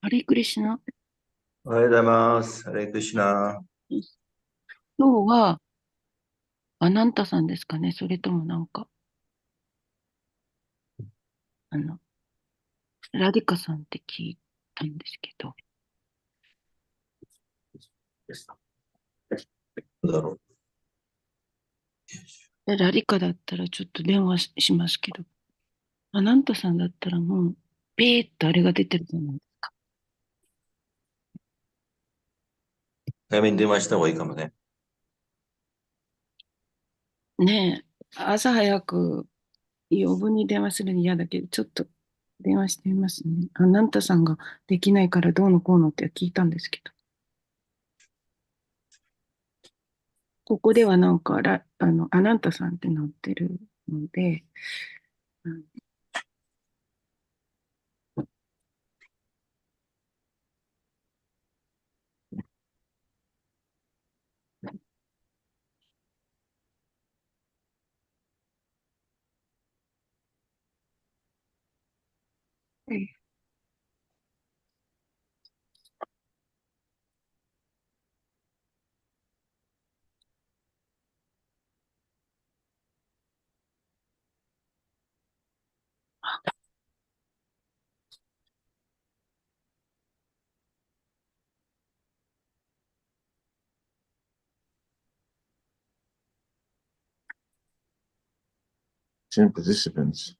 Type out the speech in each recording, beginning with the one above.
ハレクリシナ。おはようございます。ハレクリシナ。今日はアナンタさんですかね、それともなんか、ラディカさんって聞いたんですけど。どうだろラディカだったらちょっと電話しますけど、アナンタさんだったらもう、ピーッとあれが出てるじゃないですか。早めに電話した方がいいかもね。ねえ、朝早く余分に電話するの嫌だけど、ちょっと電話してみますね。アナンタさんができないからどうのこうのって聞いたんですけど。ここではなんかアナンタさんってなってるので、うん、participants.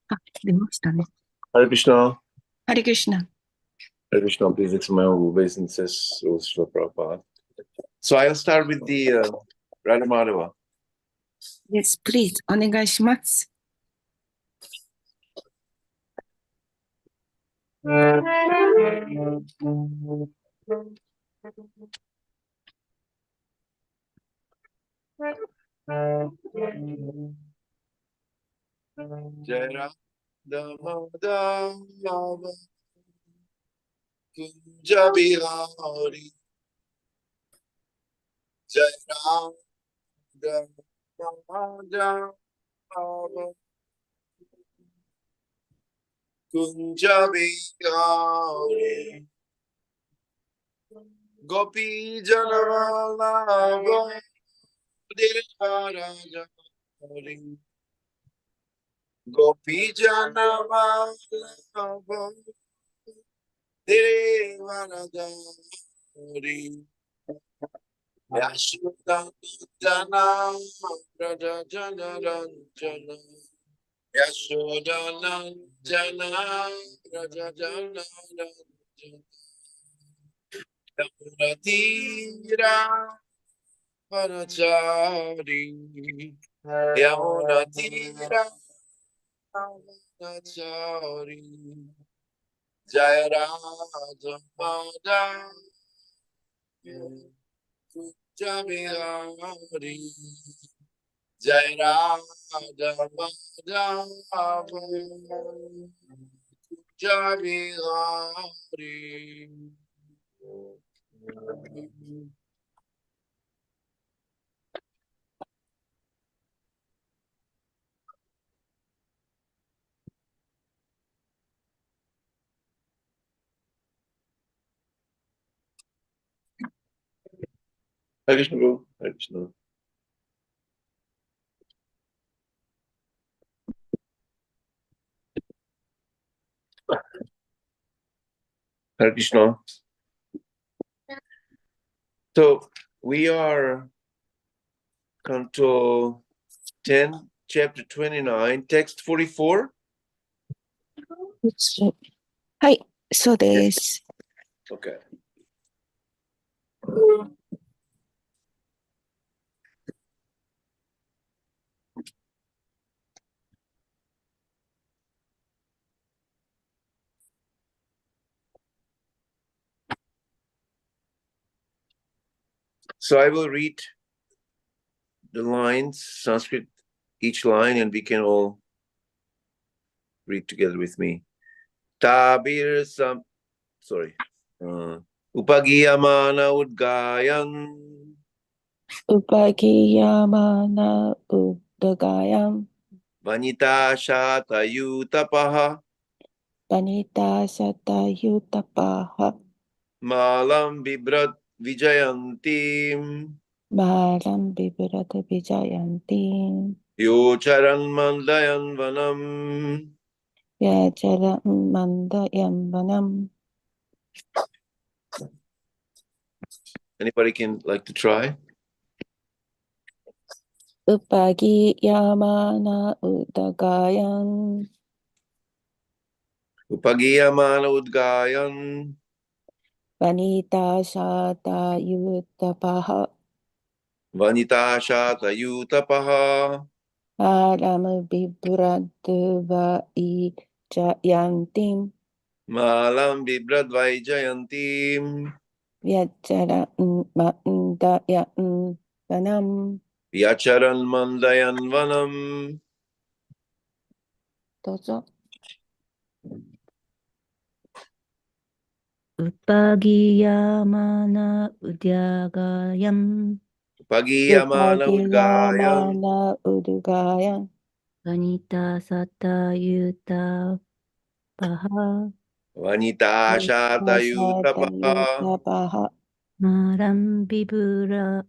あ、出ましたね。Hare Krishna. ハレクリシナ。Hare Krishna, please accept my humble obeisances, Srila Prabhupada. So I'll start with the Radha Madhava. Yes, please. お願いします。Jai Radha Madhava Kunja Bihari Jai Radha Madhava Kunja Bihari Gopi Janavallabha Devaraja Hari Gopi Janavallabha Devaraja Hari Yashoda Jana Raja Jana Ranjana Yashoda Jana Raja Jana Ranjana Yamunatira Panachari Yamunatira Panachari Jaya Raja Pada Jamihari Jai Radha Madhava Jamihari. Hare Krishna, Guru. Hare Krishna. Hare Krishna. So we are Canto 10, Chapter 29, Text 44. はい、そうです。Okay. So I will read the lines, Sanskrit, each line, and we can all read together with me. Tabir Upagiyamana Udgayan Upagiyamana Udagayam Vanita Shatayutapaha Vanita Satayutapaha Malam Bibrat Vijayantim Malam Bibrata Vijayanti Yocharan Mandayan Vanam. Yajara Mandayam Vanam. Anybody can like to try? Upagiyamana Udagayam Upagiyamana Udgayan Vanita Satayutapaha Vanita Shatayutapaha Malam Bibrata Vijayantim Malam Bibrat Vijayantim Yajara Mandayam Vanam. Yacharan Mandayan Vanam. どうぞ。Upagiyamana Udyagayam Upagiyamana Udgayan Upagiyamana Udugayam Vanita Satayuta Paha Vanita Shatayutapaha Yutapayutapaha Maram Biburat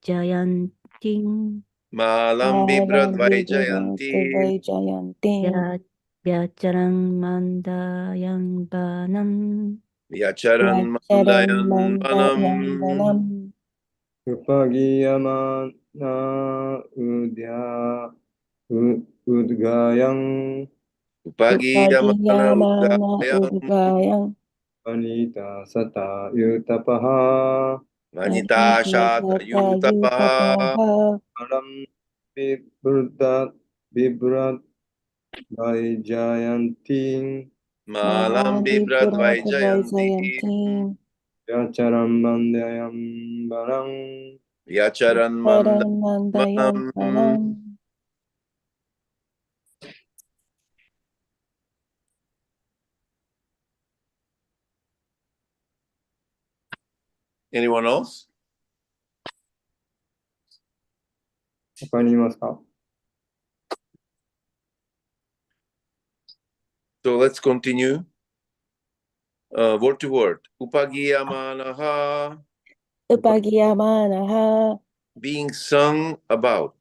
Jayanting Malam Bibrat Malam Bibrata Vijayantim Vijayantim Vyacharan Mandayam Banam Yacharan Yacharam Mandayan Mandayam Vanam. Vanam Upagiyamana udgayang Upagiyamana Upagiyamana Udgayan Udugayam vanita sata yutapaha Vanita Shatayutapaha Satayutapaha malam bibrat vaijayanting Malam Malam Bibrat Bibrata Vijayantim Vijayantim yacharam mandayam barang Yacharan Yacharam Mandayam Mandayan. Vanam. Anyone else? 他にいますか？ So let's continue. Word to word. Upagiyamanaha, Upagiyamana being sung about.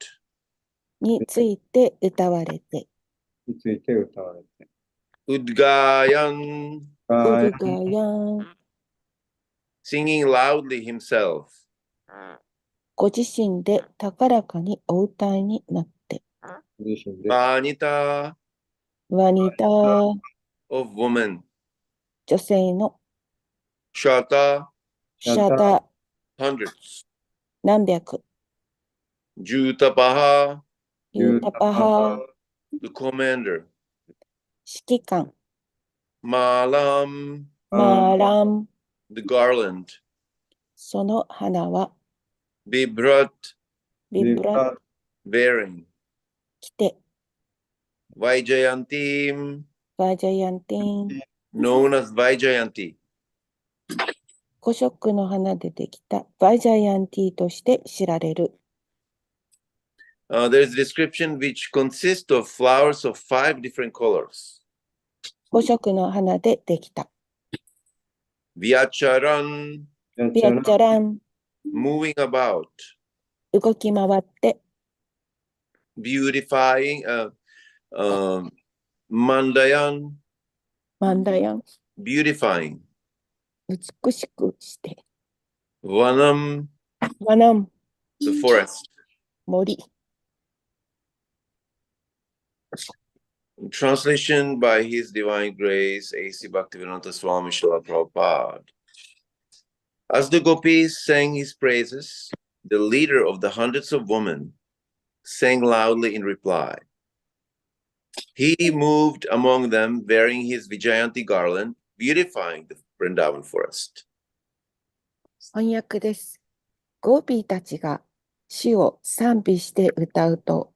について歌われて。について歌われて。Udgayan, ウはいルガヤン singing loudly himself. ご自身で高らかにお歌いになって。自身で Vanita ワニタ of woman. 女性の Shata シャタ hundreds. 何百 Jutapaha ユータパハ the commander. 指揮官 Malam マーラン the garland. その花は Bibrat ビブラ bearing. 来て Vaijayantim バージャヤンティン known as Vaijayanti. 古色の花でできたバージャヤンティとして知られる。There's a description which consists of flowers of 5 different colors. 古色の花でできた。 Vyacharan ビアッチャラン moving about, 動き回って beautifying, Mandayan マンダヤン beautifying, 美しくして Vanam ワナン the forest. 森 Translation by His Divine Grace, A.C. Bhaktivedanta Swami Srila Prabhupada. As the gopis sang his praises, the leader of the hundreds of women sang loudly in reply. He moved among them wearing his Vijayanti garland, beautifying the Vrindavan forest. 翻訳です。ゴーピーたちが主を賛美して歌うと、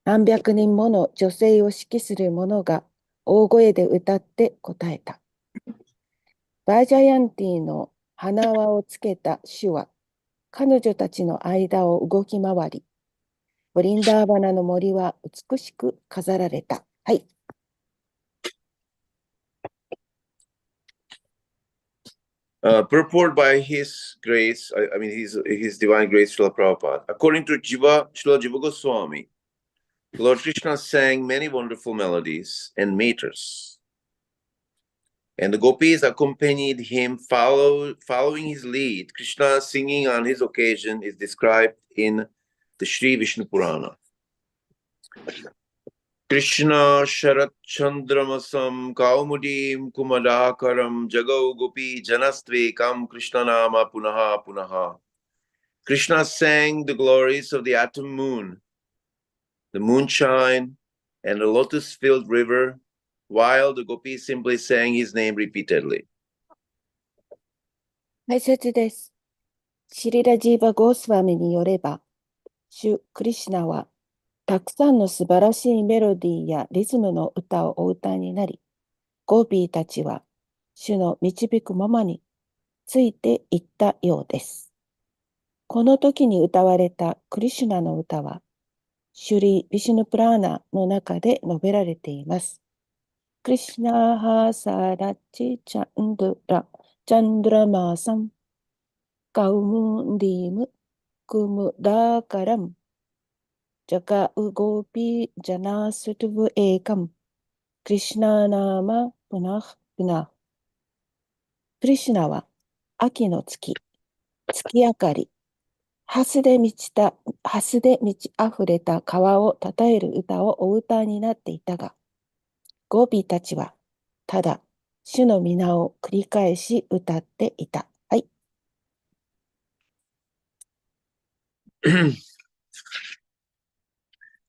何百人もの女性を指揮する者が大声で歌って答えた。バージャヤンティの花輪をつけた主は、彼女たちの間を動き回り、ブリンダーバナの森は美しく飾られた。はい。Purport by His Grace, His Divine Grace, Srila Prabhupada. According to Srila Jiva Goswami, Lord Krishna sang many wonderful melodies and meters. And the gopis accompanied him, following his lead. Krishna singing on his occasion is described in the Sri Vishnu Purana. Krishna Sharat Chandramasam Kaumudim Kumadakaram Jagau Gopi Janastvekam Krishna Nama Punaha Punaha. Krishna sang the glories of the autumn moon, the moonshine, and the lotus-filled river, while the gopis simply sang his name repeatedly. 解説です。シリラジーバ・ゴースワミによれば、主クリシュナはたくさんの素晴らしいメロディーやリズムの歌をお歌いになり、ゴーピーたちは主の導くままについていったようです。この時に歌われたクリシュナの歌は、シュリ・ビシュヌプラーナの中で述べられています。クリシュナハサラチチャンドラマーサン、カウムンディム、クムダーカラム、ジャカウゴーピージャナストゥブエーカム、クリシュナナーマプナフプナ。クリシュナは秋の月、月明かり、ハスで満ち溢れた川をたたえる歌をお歌いになっていたが、ゴーピーたちはただ主の皆を繰り返し歌っていた。はい。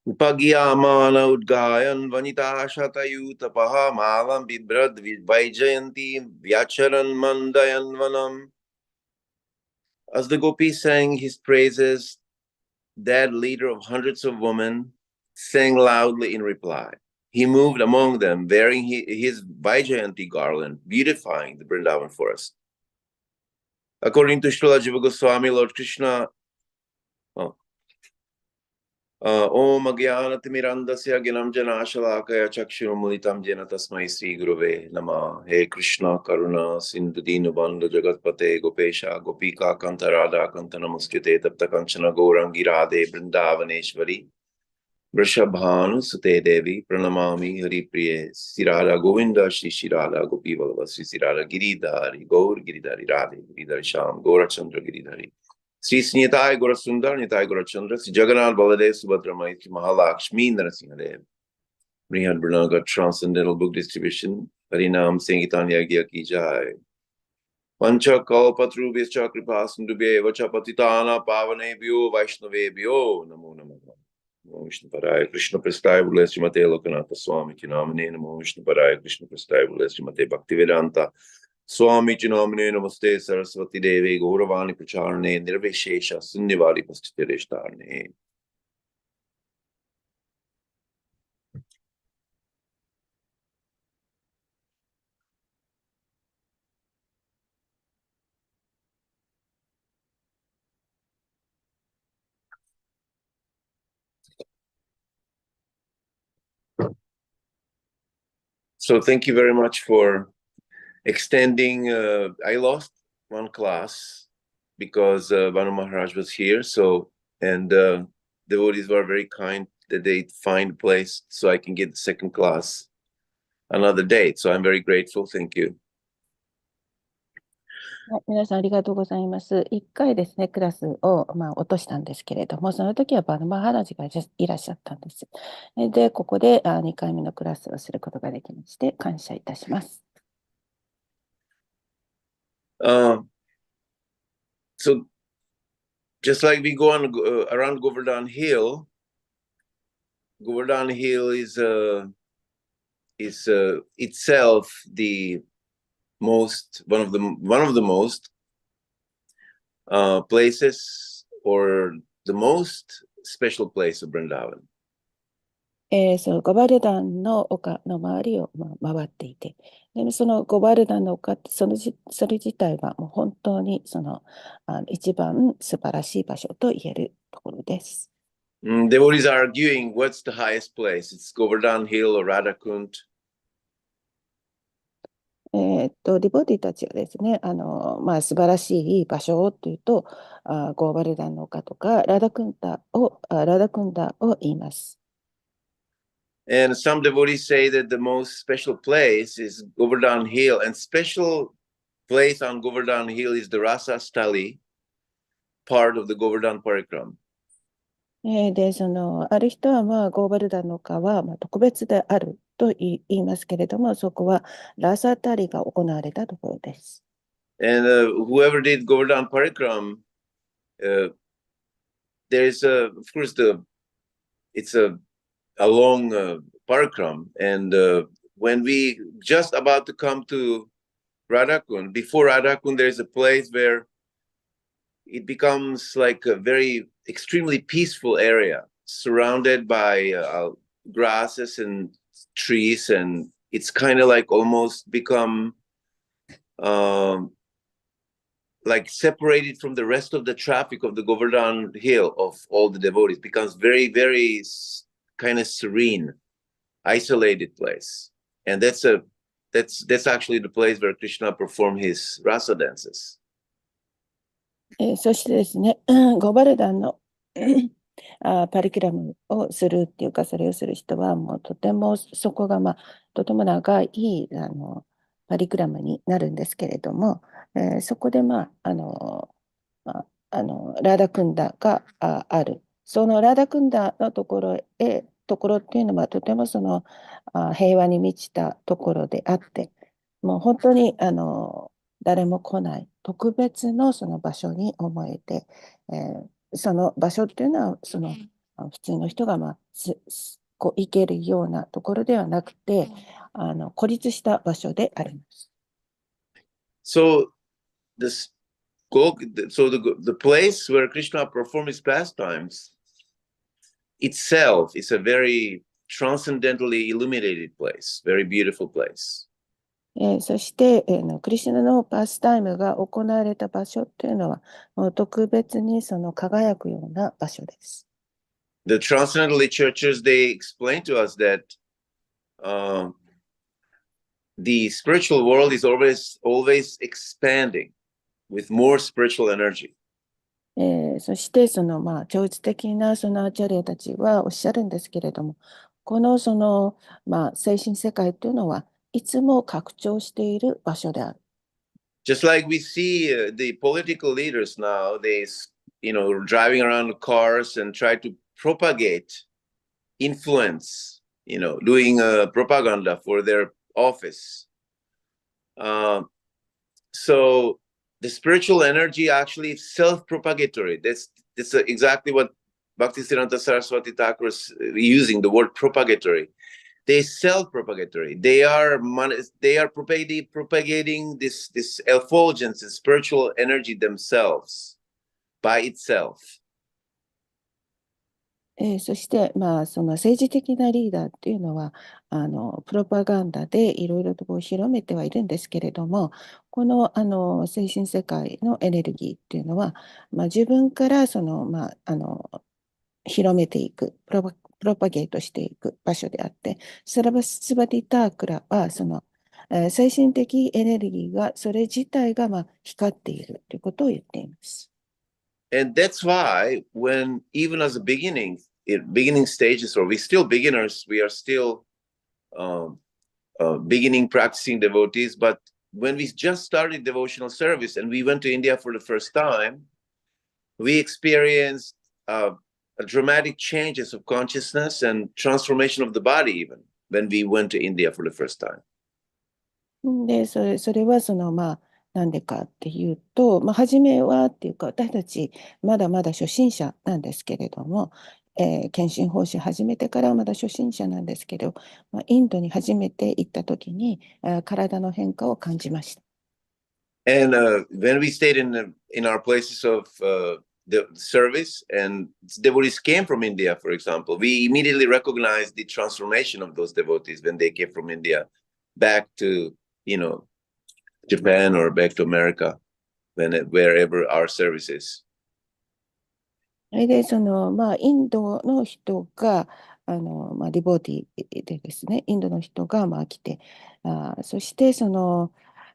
Upagiyamana udgayan vanita shatayutapaha malam bibrad vijjayanti vyacharan mandayan vanam. As the gopis sang his praises, that leader of hundreds of women sang loudly in reply. He moved among them wearing his Vaijayanti garland, beautifying the Vrindavan forest. According to Srila Jiva Goswami, Lord Krishna, Om Agyanatimirandasya Ginam Janashalakaya Chakshurumulitam Jena Tasmai Sri Guruve Nama. He Krishna Karuna Sindhu Dinu Bandhu Jagatpate Gopesha Gopika Kanta Radha Kanta Namaskute Tapta Kanchana Gaurangi Radhe Vrindavaneshwari Vrishabhanu Sute Devi Pranamami Hari Priye Sri Radha Govinda Shri Shri Radha Gopi Ballabha Sri Radha Giridhari Gaur Giridhari Radhe Giridhari Sham Gaurachandra Giridhari Sri Nitai Gora Sundar, Nitai Gora Chandra, Sri Jagannath Baladev Subhadramai, Sri Mahalakshmi Narasimhadev. Brihad Branaga Transcendental Book Distribution, Harinam Sankirtanya Gya Ki Jai. Pancha Kalpatru Vischa Kripa Sindubhe Vacha Patitana Pavanebhyo Vaishnavebhyo Namo Namo. Namo Vishnu Paraya Krishna Prasthaya Bhule Srimate Lokanatha Swami Chinamane Namo Vishnu Paraya Krishna Prasthaya Bhule Srimate Bhaktivedanta Swami Chinamane Namaste Saraswati Devi Gauravani Pracharane Nirveshesha Sunnivari Pastitereshtarne. So thank you very much for extending. I lost one class because Banu Maharaj was here. And devotees were very kind that they find a place so I can get the second class another date. So I'm very grateful. Thank you. はい、皆さんありがとうございます。一回ですね、クラスを、落としたんですけれども、その時はバヌマハラジがいらっしゃったんです。で、ここで2回目のクラスをすることができまして、感謝いたします。So just like we go on around Govardhan Hill is itself the one of the most places or the most special place of Vrindavan. そのゴバルダンの丘の周りを、回っていて、でそのゴバルダンの丘ってそれ自体はもう本当に一番素晴らしい場所と言えるところです。Devotees are arguing what's the highest place. It's Govardhan Hill or Radhakund. リボディたちはですね、素晴らしい場所というと、ゴーバルダンの丘とかラダクンダを言います。And some devotees say that the most special place is Govardhan Hill, and special place on Govardhan Hill is the Rasa Stali, part of the Govardhan Parikram. で、ある人は、ゴーバルダンの丘は、特別であると言いますけれども、そこはラサタリが行われたところです。And whoever did Govardhan Parikram, there is of course, it's a long parikram, and when we just about to come to Radhakund, before Radhakund, there's a place where it becomes like a very extremely peaceful area surrounded by grasses and trees, and it's kind of like almost become like separated from the rest of the traffic of the Govardhan Hill of all the devotees. Becomes very, very kind of serene, isolated place, and that's actually the place where Krishna performed his rasa dances. そしてですね、ゴーバルダンのパリキュラムをするっていうか、それをする人は、もうとてもそこが、とても長いパリキュラムになるんですけれども、そこで、ラーダクンダがある。そのラーダクンダのところっていうのは、とても平和に満ちたところであって、もう本当に誰も来ない特別のその場所に思えて、その場所っていうのは普通の人が行けるようなところではなくて、孤立した場所であります。So the place where Krishna performed his pastimes itself is a very transcendently illuminated place, very beautiful place. そして、クリシュナのパスタイムが行われた場所っていうのは、特別に輝くような場所です。The transcendental churches, they explain to us that the spiritual world is always expanding with more spiritual energy. そして、超越的なアーチャリアたちはおっしゃるんですけれども、この精神世界というのはいつも拡張している場所である。Just like we see the political leaders now, they, driving around cars and try to propagate influence, doing propaganda for their office. So the spiritual energy actually is self-propagatory. That's exactly what Bhaktisiddhanta Saraswati Thakur is using, the word propagatory. They self-propagatory. They are propagating this effulgence, this spiritual energy themselves, by itself. そして、その政治的なリーダーっていうのは、プロパガンダでいろいろと広めてはいるんですけれども、この、精神世界のエネルギーっていうのは、自分から広めていく、プロパゲートしていく場所であって、サラバスバティタークラは、精神的エネルギーが、それ自体が光っているということを言っています。And that's why when even as a beginning stages, or we still beginners, we are still beginning practicing devotees, but when we just started devotional service and we went to India for the first time, we experienced dramatic changes of consciousness and transformation of the body even when we went to India for the first time. で、それはなんでかっていうと、初めはっていうか、私たちまだまだ初心者なんですけれども、献身奉仕始めてからはまだ初心者なんですけど、インドに初めて行った時に、体の変化を感じました。And when we stayed in our places of the service and devotees came from India, for example, we immediately recognized the transformation of those devotees when they came from India back to, Japan or back to America, wherever our service is. それで、インドの人が、ディボーティでですね、インドの人が、来て、そして、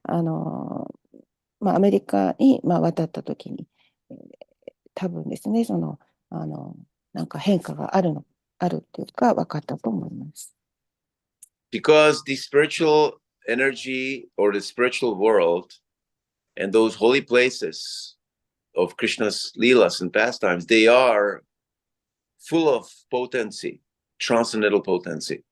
アメリカに、渡ったときに、多分ですね、なんか変化があるっていうか、分かったと思います。Because the spiritual energy or the spiritual world and those holy places of Krishna's leelas and pastimes, they are full of potency, transcendental potency.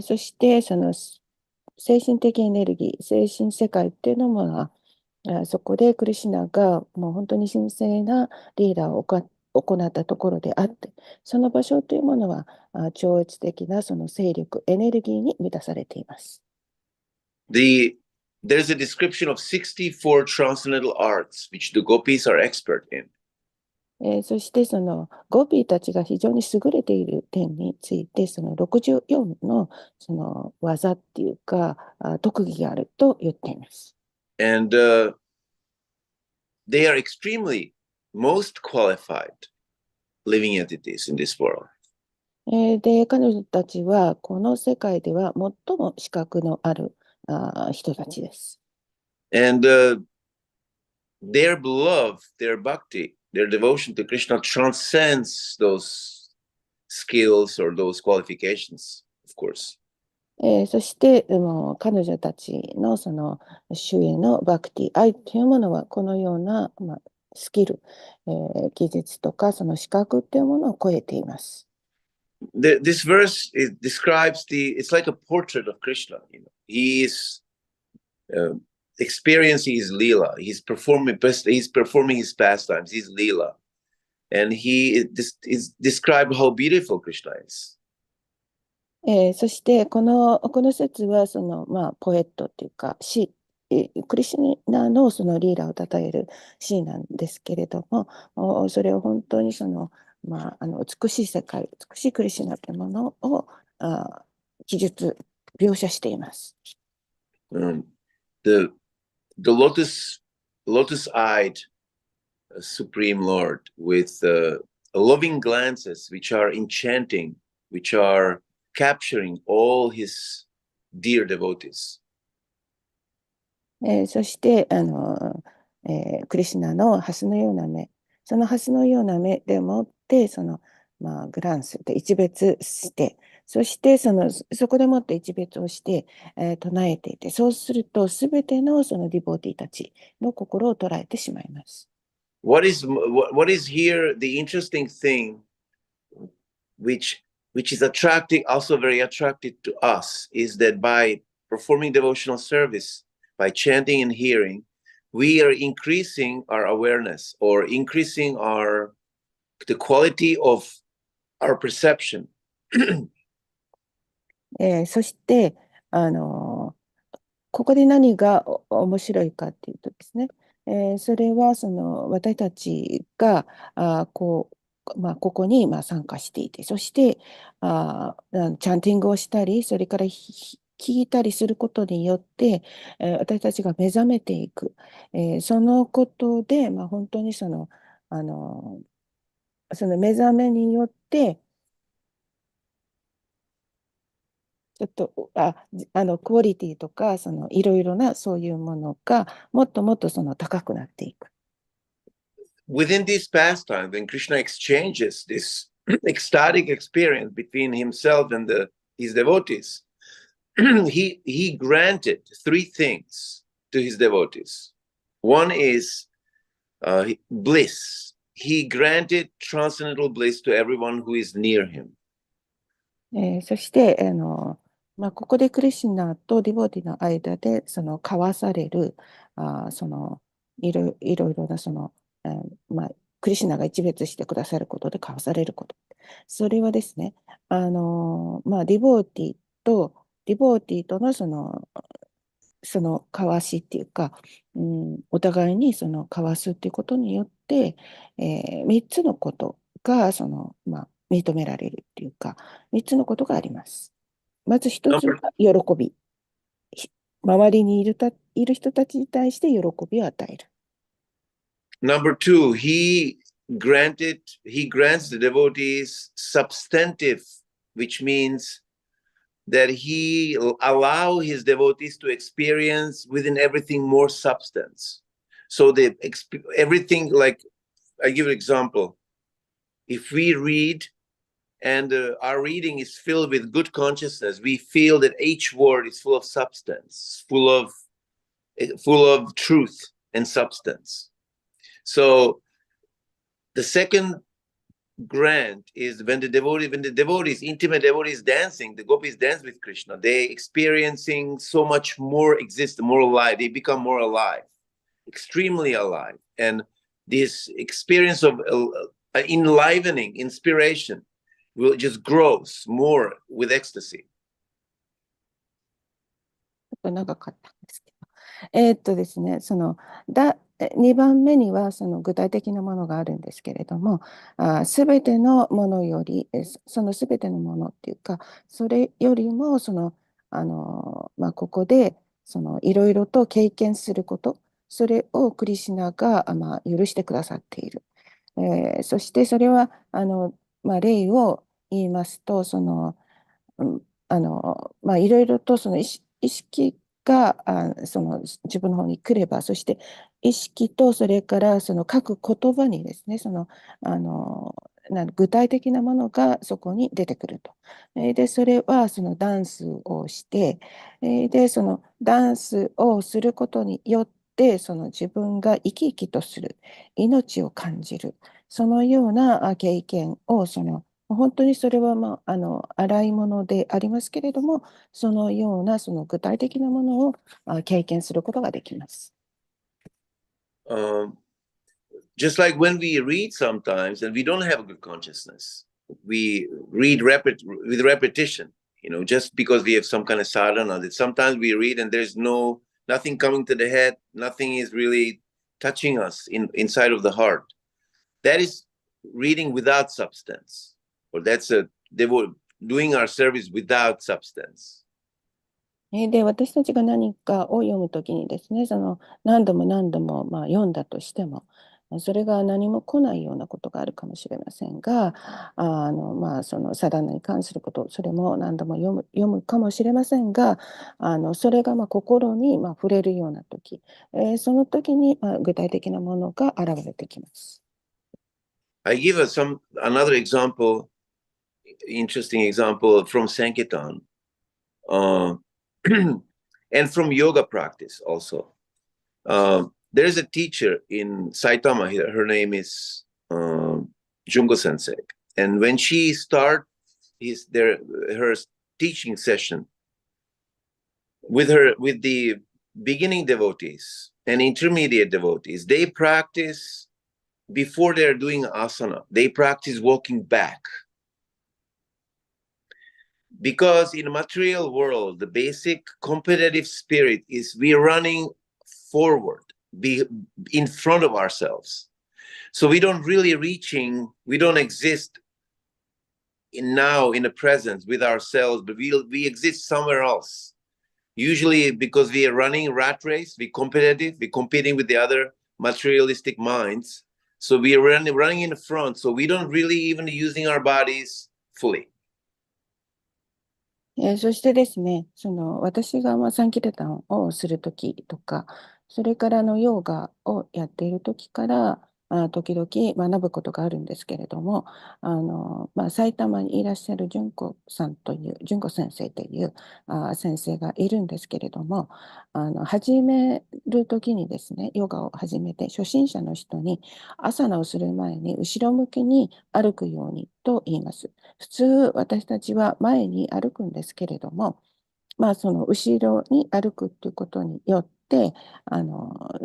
そして、精神的エネルギー、精神世界っていうのも、そこでクリシュナがもう本当に神聖なリーダーを行ったところであって、その場所というものは超越的なその勢力、エネルギーに満たされています。There's a description of 64 transcendental arts, which the gopis are expert in. そしてゴピーたちが非常に優れている点について、64の技っていうか、特技があると言っています。And they are extremely most qualified living entities in this world. で、彼女たちはこの世界では最も資格のある人たちです。And their love, their bhakti, their devotion to Krishna transcends those skills or those qualifications, of course. そして彼女たちの主へのバクティ、愛というものはこのような、スキル、技術とかその資格というものを超えています。This verse describes it's like a portrait of Krishna. He is experiencing his lila. He's performing his pastimes, his lila, and he is described how beautiful Krishna is. そしてこの説はポエットというか詩、クリシュナのリーラをたたえる詩なんですけれども、それを本当に美しい世界、美しいクリシュナというものを記述、描写しています。The lotus-eyed Supreme Lord with loving glances which are enchanting, which are capturing all his dear devotees. そしてクリシュナのハスのような目、そのハスのような目でもってグランスで一別して、そしてそこでもって一別をして、唱えていて、そうするとすべてのディボーティーたちの心を捉えてしまいます。What is here the interesting thing, which is also very attractive to us, is that by performing devotional service, by chanting and hearing, we are increasing our awareness or increasing the quality of our perception. そしてここで何が面白いかっていうとですね、それは私たちがここに参加していて、そしてチャンティングをしたり、それから聞いたりすることによって、私たちが目覚めていく、そのことで、本当にその目覚めによってちょっとクオリティとかいろいろなそういうものがもっともっと高くなっていく。Within this pastime, when Krishna exchanges this ecstatic experience between himself and his devotees, he granted three things to his devotees. One is bliss. He granted transcendental bliss to everyone who is near him. そして、ここでクリシュナとディボーティの間で、交わされる、いろいろな、クリシュナが一別してくださることで交わされること。それはですね、ディボーティとの交わしっていうか、お互いに交わすっていうことによって、3つのことが、認められるっていうか、3つのことがあります。まず1つ Number, は喜び。周りにいる人たちに対して喜びを与える。number two, he grants the devotees substantive, which means that he allow his devotees to experience within everything more substance. So everything, like I give an example. If we read and our reading is filled with good consciousness, we feel that each word is full of substance, full of truth and substance. So the second grant is when the devotees, intimate devotees dancing, the gopis dance with Krishna, they experiencing so much more more alive, they become more alive, extremely alive. And this experience of enlivening, inspiration will just grows more with ecstasy. 長かったんですけど。ですね、2番目には具体的なものがあるんですけれども、すべてのものより、そのすべてのものっていうか、それよりもここでいろいろと経験すること、それをクリシュナが許してくださっている。そしてそれは例を言いますと、いろいろと意識が自分の方に来れば、そして意識とそれから書く言葉にですね、具体的なものがそこに出てくると。で、それはダンスをして、で、ダンスをすることによって、自分が生き生きとする、命を感じる、そのような経験を本当にそれは、洗い物でありますけれども、そのような具体的なものを経験することができます。Just like when we read sometimes and we don't have a good consciousness, we read with repetition, just because we have some kind of sadhana, that sometimes we read and there's nothing coming to the head, nothing is really touching us inside of the heart. That is reading without substance, or they were doing our service without substance. で、私たちが何かを読むときにですね、何度も何度も読んだとしても、それが何も来ないようなことがあるかもしれませんが、サダナに関すること、それも何度も読むかもしれませんが、それが心に触れるようなとき、そのときに具体的なものが現れてきます。I give another example, interesting example from Sankirtan. And from yoga practice also. There's a teacher in Saitama. Her name is Jungo Sensei. And when she starts her teaching session with the beginning devotees and intermediate devotees, they practice before they're doing asana. They practice walking back. Because in the material world, the basic competitive spirit is we're running forward, in front of ourselves. So we don't really we don't exist in the present with ourselves, but we exist somewhere else. Usually because we are running rat race, we're competitive, we're competing with the other materialistic minds. So we are running in the front, so we don't really even using our bodies fully. そしてですね、私がサンキルタンをするときとか、それからヨガをやっているときから、時々学ぶことがあるんですけれども、埼玉にいらっしゃる純子先生という先生がいるんですけれども、始める時にですね、ヨガを始めて初心者の人にアサナをする前に後ろ向きに歩くようにと言います。普通私たちは前に歩くんですけれども、その後ろに歩くということによって、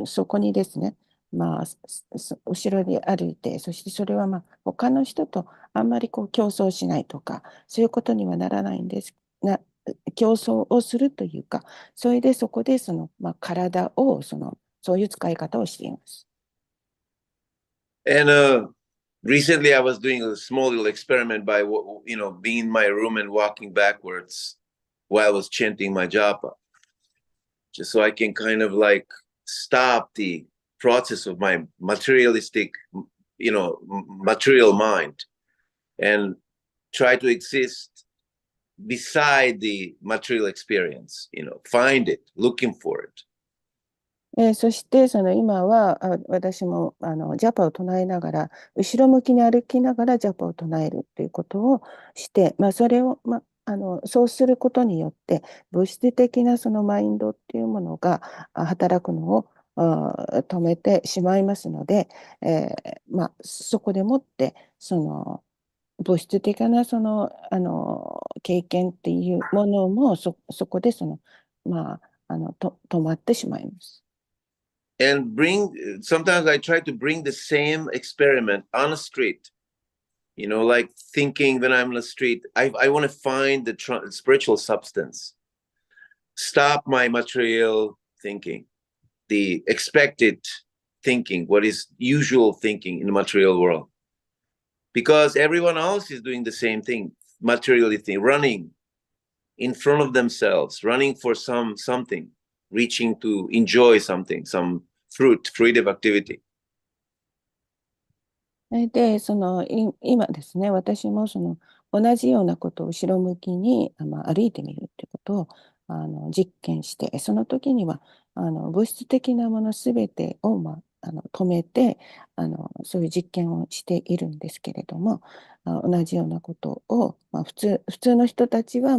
そこにですね、後ろで歩いて、そしてそれは他の人とあんまり競争しないとか、そういうことにはならないんですが、競争をするというか、それでそこで体をそういう使い方をしています。And recently I was doing a small little experiment by, being in my room and walking backwards while I was chanting my japa, just so I can kind of like stop the process of my materialistic, material mind and try to exist beside the material experience, find it, looking for it. そして今は私もジャパを唱えながら、後ろ向きに歩きながらジャパを唱えるということをして、それを、そうすることによって物質的なそのマインドっていうものが働くのを止めてしまいますので、そこでもってその物質的な経験っていうものもそこで止まってしまいます。And sometimes I try to bring the same experiment on a street, like thinking when I'm on the street, I want to find the spiritual substance, stop my material thinking, the expected thinking, what is usual thinking in the material world. Because everyone else is doing the same thing, materially running in front of themselves, running for something, reaching to enjoy something, some fruitive activity. で、今ですね、私も同じようなことを後ろ向きに、歩いてみるということを実験して、その時には物質的なものすべてを、止めてそういう実験をしているんですけれども、同じようなことを、普通の人たちは、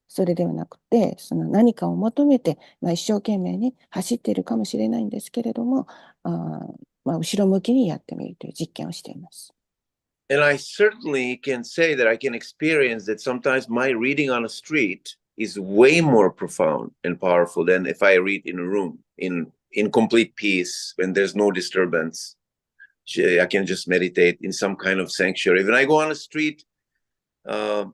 それではなくて、何かを求めて、一生懸命に走っているかもしれないんですけれども、後ろ向きにやってみるという実験をしています。And I certainly can say that I can experience that sometimes my reading on a street is way more profound and powerful than if I read in a room in complete peace when there's no disturbance. I can just meditate in some kind of sanctuary. When I go on a street, but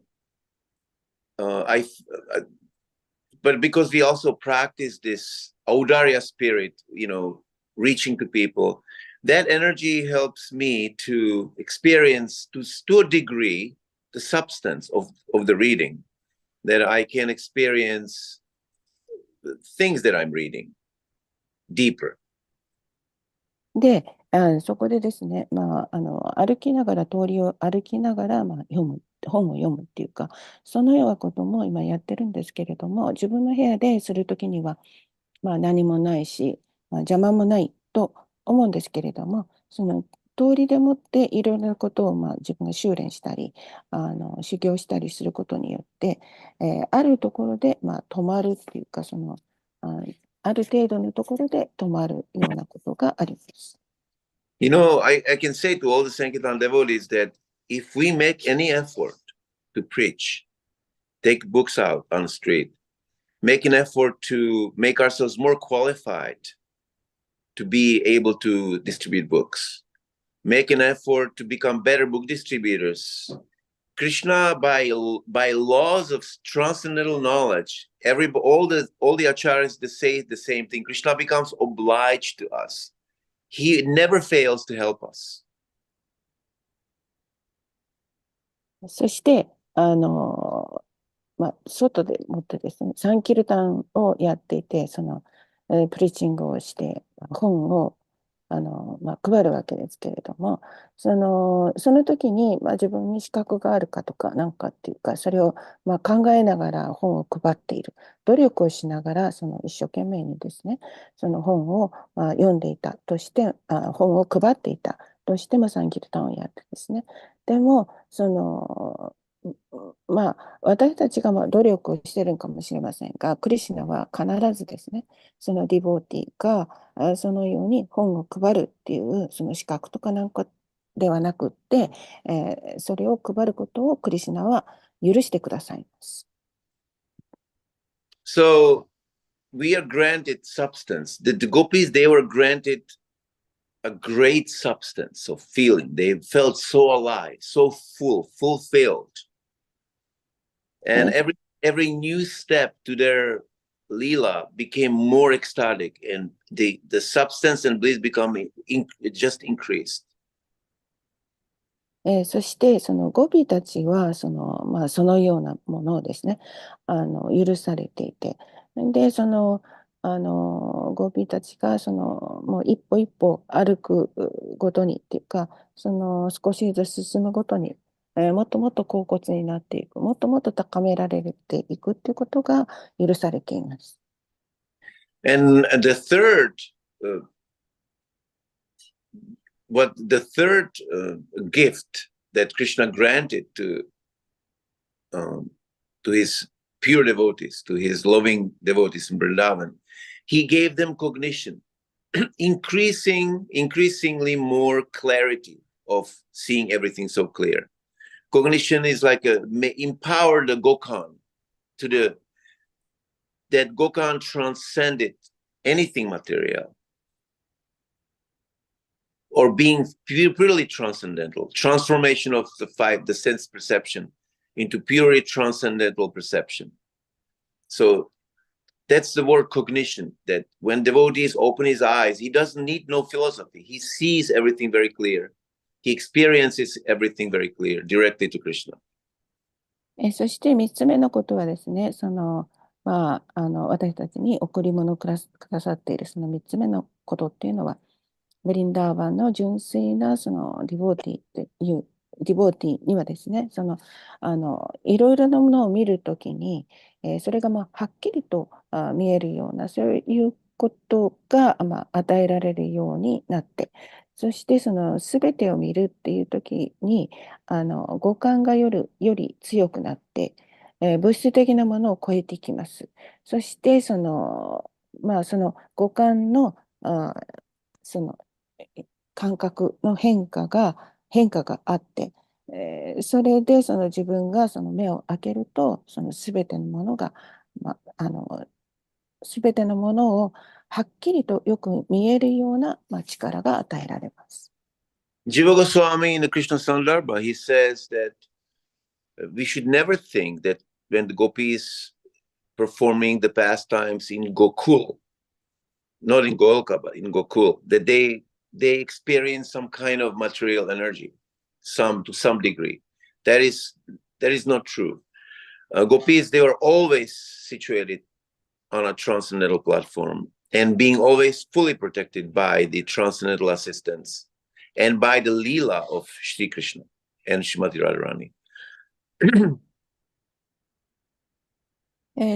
because we also practice this Audarya spirit, reaching to people, that energy helps me to experience to a degree the substance of the reading, that I can experience things that I'm reading deeper. で、そこでですね、歩きながら、通りを歩きながら、本を読むっていうか、そのようなことも今やってるんですけれども、自分の部屋でするときには、何もないし、邪魔もないと思うんですけれども、その通りでもっていろいろなことを自分が修練したり、修行したりすることによって、あるところで止まるっていうか、ある程度のところで止まるようなことがあります。I can say to all the Sankirtan devotees that if we make any effort to preach, take books out on the street, make an effort to make ourselves more qualified to be able to distribute books, make an effort to become better book distributors. Krishna, by laws of transcendental knowledge, all the acharyas, they say the same thing. Krishna becomes obliged to us. He never fails to help us. そして、外でもってですね、サンキルタンをやっていて、プリーチングをして、本を配るわけですけれども、その時に、自分に資格があるかとかなんかっていうか、それを考えながら本を配っている、努力をしながら一生懸命にですね、その本を読んでいたとして、本を配っていたとしてもサンキルタンをやってですね、でも私たちが努力をしてるかもしれませんが、クリシュナは必ずですね、そのディボーティーがそのように本を配るっていうその資格とかなんかではなくって、それを配ることをクリシュナは許してくださいます。So we are granted substance. The gopis, they were granted a great substance of feeling. They felt so alive, so full, fulfilled. And every new step to their lila became more ecstatic, and the substance and bliss just increased. そしてそのゴピたちはそのようなものをですね許されていて、でゴピたちがもう一歩一歩歩くごとにっていうか、少しずつ進むごとに、もっともっと恍惚になっていく、もっともっと高められていくっていうことが許されています。And the third gift that Krishna granted to his pure devotees, to his loving devotees in Vrindavan, he gave them cognition, increasingly more clarity of seeing everything so clear. Cognition is like empower the Gokan that Gokan transcended anything material, or being purely transcendental, transformation of the sense perception into purely transcendental perception. So that's the word cognition, that when devotees open his eyes, he doesn't need no philosophy. He sees everything very clear. He experiences everything very clear, directly to Krishna. そして3つ目のことはですね、私たちに贈り物をくださっているその3つ目のことっていうのは、ブリンダーバンの純粋なそのディボーティーっていうディボーティーにはですね、いろいろなものを見るときに、それがはっきりと見えるような、そういうことが与えられるようになって、そしてその全てを見るっていうときに、五感がより強くなって、物質的なものを超えてきます。そしてその五感のその感覚の変化があって、それでその自分がその目を開けると、その全てのものが、全てのものをはっきりとよく見えるような、力が与えられます。Jiva Goswami in the Krishna Sandarbha, he says that we should never think that when the gopis performing the pastimes in Gokul, not in Golka, but in Gokul, that they experience some kind of material energy, to some degree. That is not true. Gopis, they were always situated on a transcendental platform and being always fully protected by the transcendental assistance and by the Leela of Shri Krishna and Srimati Radharani.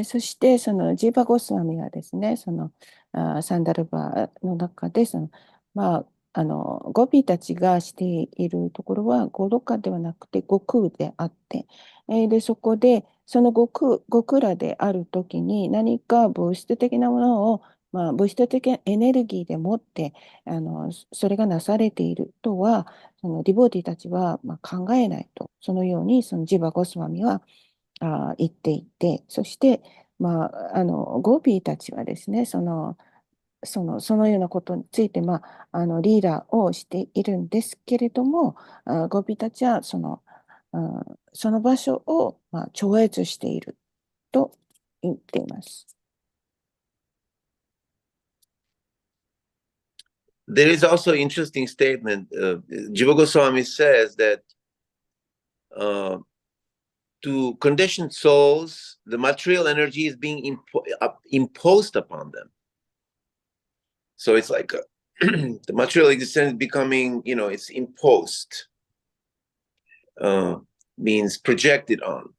そしてそのジーバ・ゴスワミはですね、サンダルバーの中でゴピたちがしているところはゴロカではなくて悟空であって、でそこでその悟空らであるときに何か物質的なものを、物質的エネルギーでもってそれがなされているとはそのディボーティたちは考えないと、そのようにそのジーバ・ゴスワミは言っていて、そして、ゴーピーたちはですね、そのようなことについて、リーダーをしているんですけれども、ゴーピーたちはその場所を、超越していると言っています。There is also an interesting statement. Jiva Goswami says that to conditioned souls, the material energy is being imposed upon them. So it's like the material existence becoming, it's imposed, means projected on.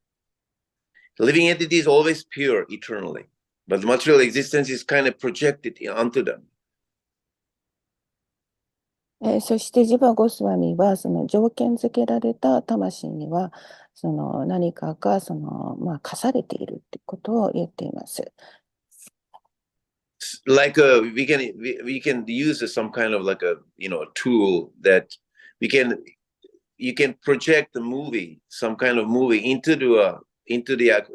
The living entity is always pure eternally, but the material existence is kind of projected onto them. そしてジバゴスワミはその条件付けられた魂にはその何かがその、課されているということを言っています。Like we can use some kind of like a tool that you can project the movie, some kind of movie into the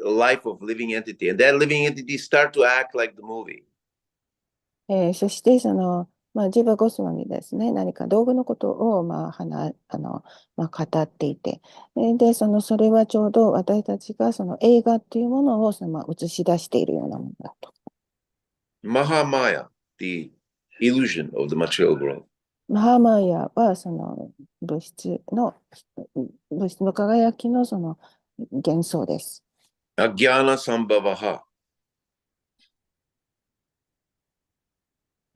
life of living entity, and that living entity start to act like the movie. そしてその、ジバゴスワミですね、何か道具のことを、語っていて、で、それはちょうど私たちがその映画っていうものを映し出しているようなものだと。Mahamaya, the illusion of the material world. マハマヤはその物質の輝きのその幻想です。Ajnana sambhavaha.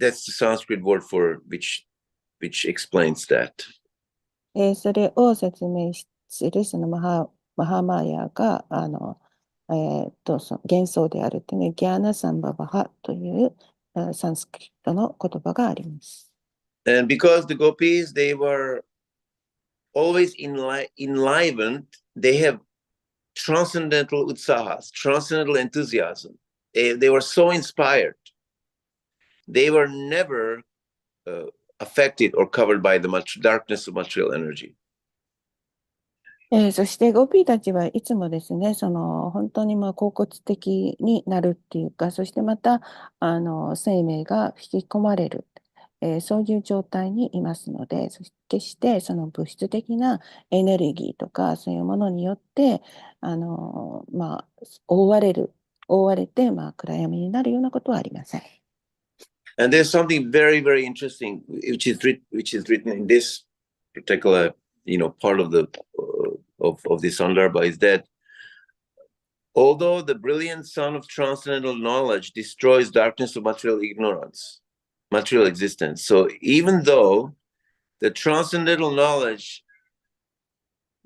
That's the Sanskrit word for which explains that. それを説明するそのマハマヤがその幻想であるというギャーナサンババハというサンスクリットの言葉があります。And because the gopis, they were always enlivened, they have transcendental utsahas, transcendental enthusiasm. They were so inspired. They were never affected or covered by the darkness of material energy. そしてゴピーたちはいつもですね、その本当に恍惚的になるっていうか、そしてまた生命が引き込まれる、そういう状態にいますので、決してその物質的なエネルギーとかそういうものによって覆われて、暗闇になるようなことはありません。And there's something very, very interesting which is written in this particular, part of the of this Sandarbha is that although the brilliant sun of transcendental knowledge destroys darkness of material ignorance, material existence, so even though the transcendental knowledge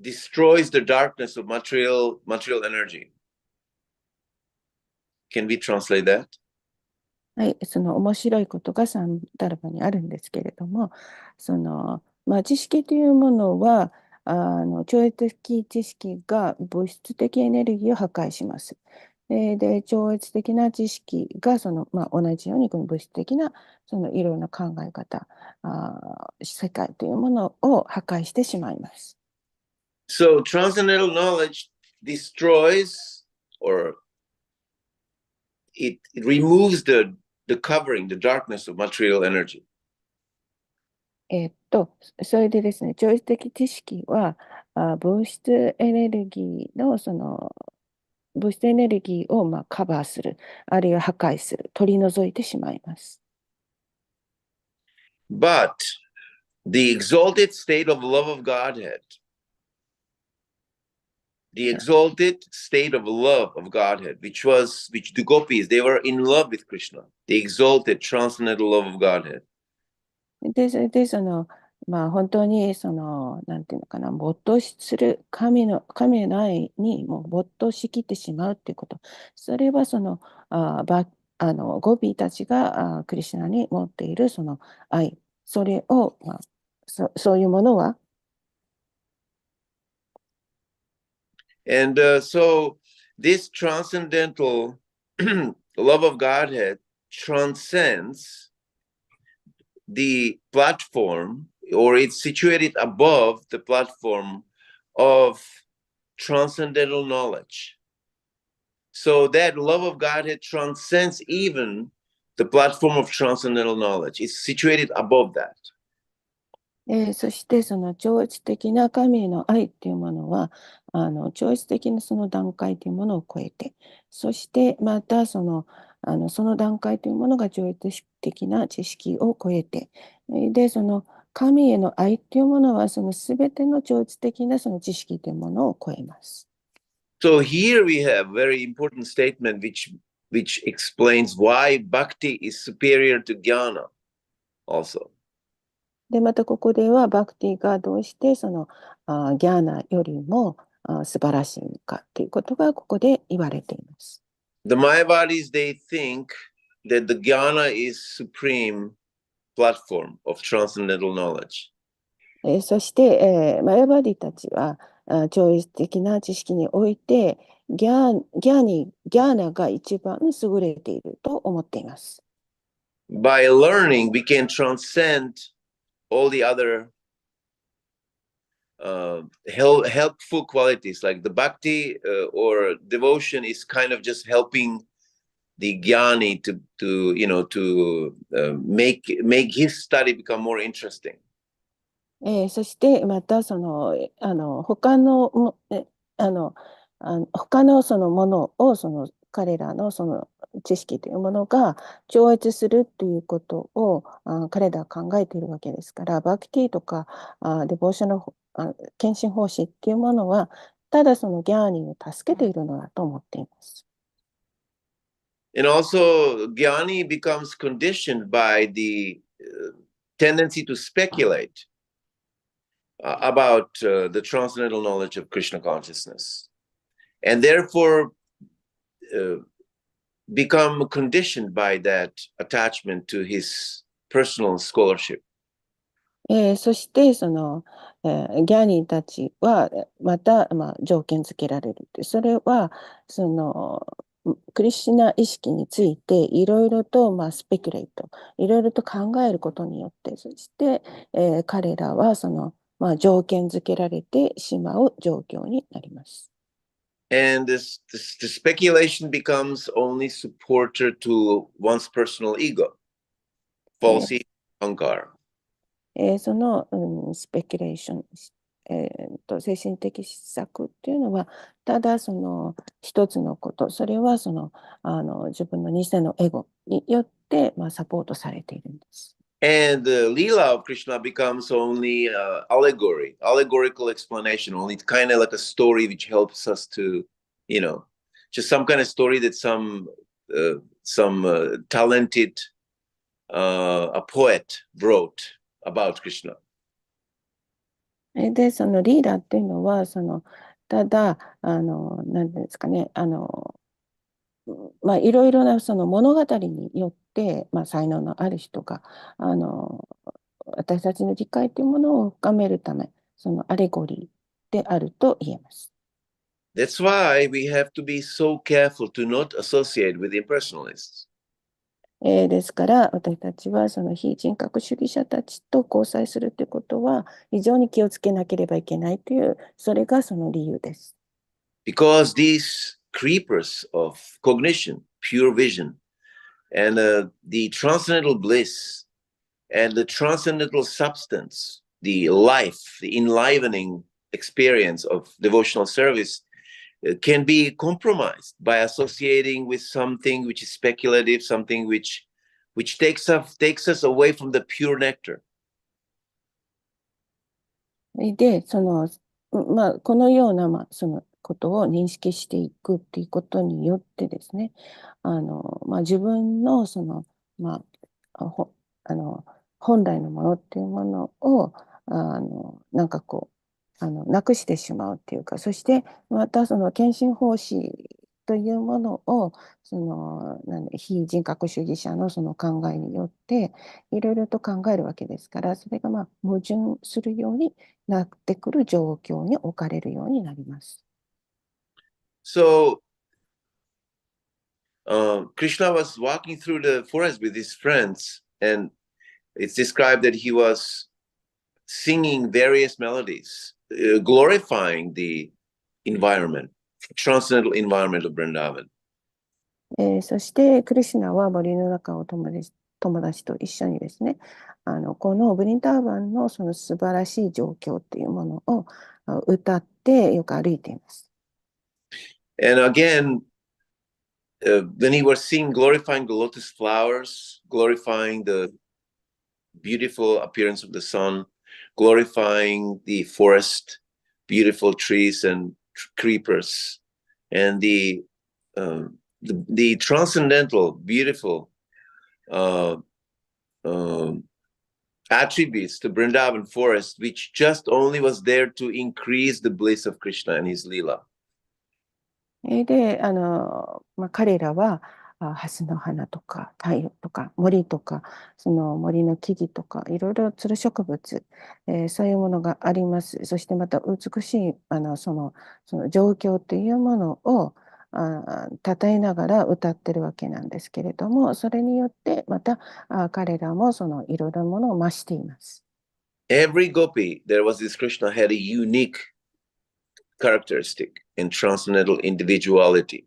destroys the darkness of material energy, can we translate that? はい、その面白いことがサンダルバにあるんですけれども、その知識というものは超越的知識が物質的エネルギーを破壊します。で、超越的な知識が同じようにこの物質的なそのいろんな考え方、世界というものを破壊してしまいます。So transcendental knowledge destroys or it removes the covering, the darkness of material energy. それでですね、超越的知識は物質エネルギーの物質エネルギーをカバーする、あるいは破壊する、取り除いてしまいます。But the exalted state of love of Godhead, the exalted state of love of Godhead, which the gopis, they were in love with Krishna, the exalted transcendental love of Godhead. で、それで本当になんていうのかな、没頭する神の愛にもう没頭しきってしまうっていうこと。それはゴピーたちがクリシュナに持っているその愛、それを、そういうものは、And so this transcendental love of Godhead transcends the platform, or it's situated above the platform of transcendental knowledge. So that love of Godhead transcends even the platform of transcendental knowledge. It's situated above that. そしてその超越的な神への愛っていうものは超越的なその段階というものを超えて、そしてまたその段階というものが超越的な知識を超えて、でその神への愛っていうものはそのすべての超越的なその知識というものを超えます。So here we have a very important statement which explains why bhakti is superior to jnana. also. で、またここではバクティがどうしてそのギャーナよりも素晴らしいのかということがここで言われています。The Mayavadis, they think that the jnana is supreme platform of transcendental knowledge. そして、マヤバディたちは超越的な知識においてギャーナが一番優れていると思っています。By learning, we can transcend all the other helpful qualities, like the bhakti or devotion is kind of just helping the jnani to make his study become more interesting. そしてまたその他のも他のそのものをその彼らのその知識というものが超越するということを彼らは考えているわけですから、バクティとかデボーションの献身奉仕っていうものはただそのギャーニーを助けているのだと思っています。And also, jnani becomes conditioned by the tendency to speculate about the transcendental knowledge of Krishna consciousness, and therefore become conditioned by that attachment to his personal scholarship. そしてその、ギャーニーたちはまた、条件付けられるって、それはそのクリシュナ意識についていろいろと、スペキュレート、いろいろと考えることによって、そして、彼らはその、条件付けられてしまう状況になります。And the speculation becomes only supporter to one's personal ego, false ego, ankara. その、スペキュレーション、精神的施策っていうのはただその一つのこと、それはその自分の偽のエゴによって、サポートされているんです。And the Leela of Krishna becomes only allegorical explanation, only kind of like a story which helps us to, just some kind of story that some talented a poet wrote about Krishna. で、そのリーダーっていうのは、そのただ何ですかね、いろいろなその物語によって、才能のある人が私たちの理解というものを深めるため、そのアレゴリーであると言えます。That's why we have to be so careful to not associate with impersonalists. ですから私たちはその非人格主義者たちと交際するということは非常に気をつけなければいけないという、それがその理由です。Because these creepers of cognition, pure vision, and the transcendental bliss, and the transcendental substance, the life, the enlivening experience of devotional service can be compromised by associating with something which is speculative, something which takes us away from the pure nectar. で、そのこのような、そのことを認識していくっていうことによってですね、自分のその、本来のものっていうものをなんかこうなくしてしまうっていうか、そしてまたその献身奉仕というものをその非人格主義者のその考えによっていろいろと考えるわけですから、それが矛盾するようになってくる状況に置かれるようになります。So Krishna was walking through the forest with his friends, and it's described that he was singing various melodies, glorifying the environment, transcendental environment of Vrindavan. そしてクリシュナは森の中を友達と一緒にですね、このブリンターバンのその素晴らしい状況っていうものを歌ってよく歩いています。And again, when he was singing, glorifying the lotus flowers, glorifying the beautiful appearance of the sun, glorifying the forest, beautiful trees and creepers, and the transcendental, beautiful attributes to Vrindavan forest, which just only was there to increase the bliss of Krishna and his Leela. で、彼らは、蓮の花とか太陽とか森とか、その森の木々とか、いろいろつる植物、そういうものがあります。そしてまた美しい、その状況というものを、称えながら歌ってるわけなんですけれども、それによってまた、彼らもそのいろいろなものを増しています。Every gopi, there was this Krishna had a unique characteristic and transcendental individuality.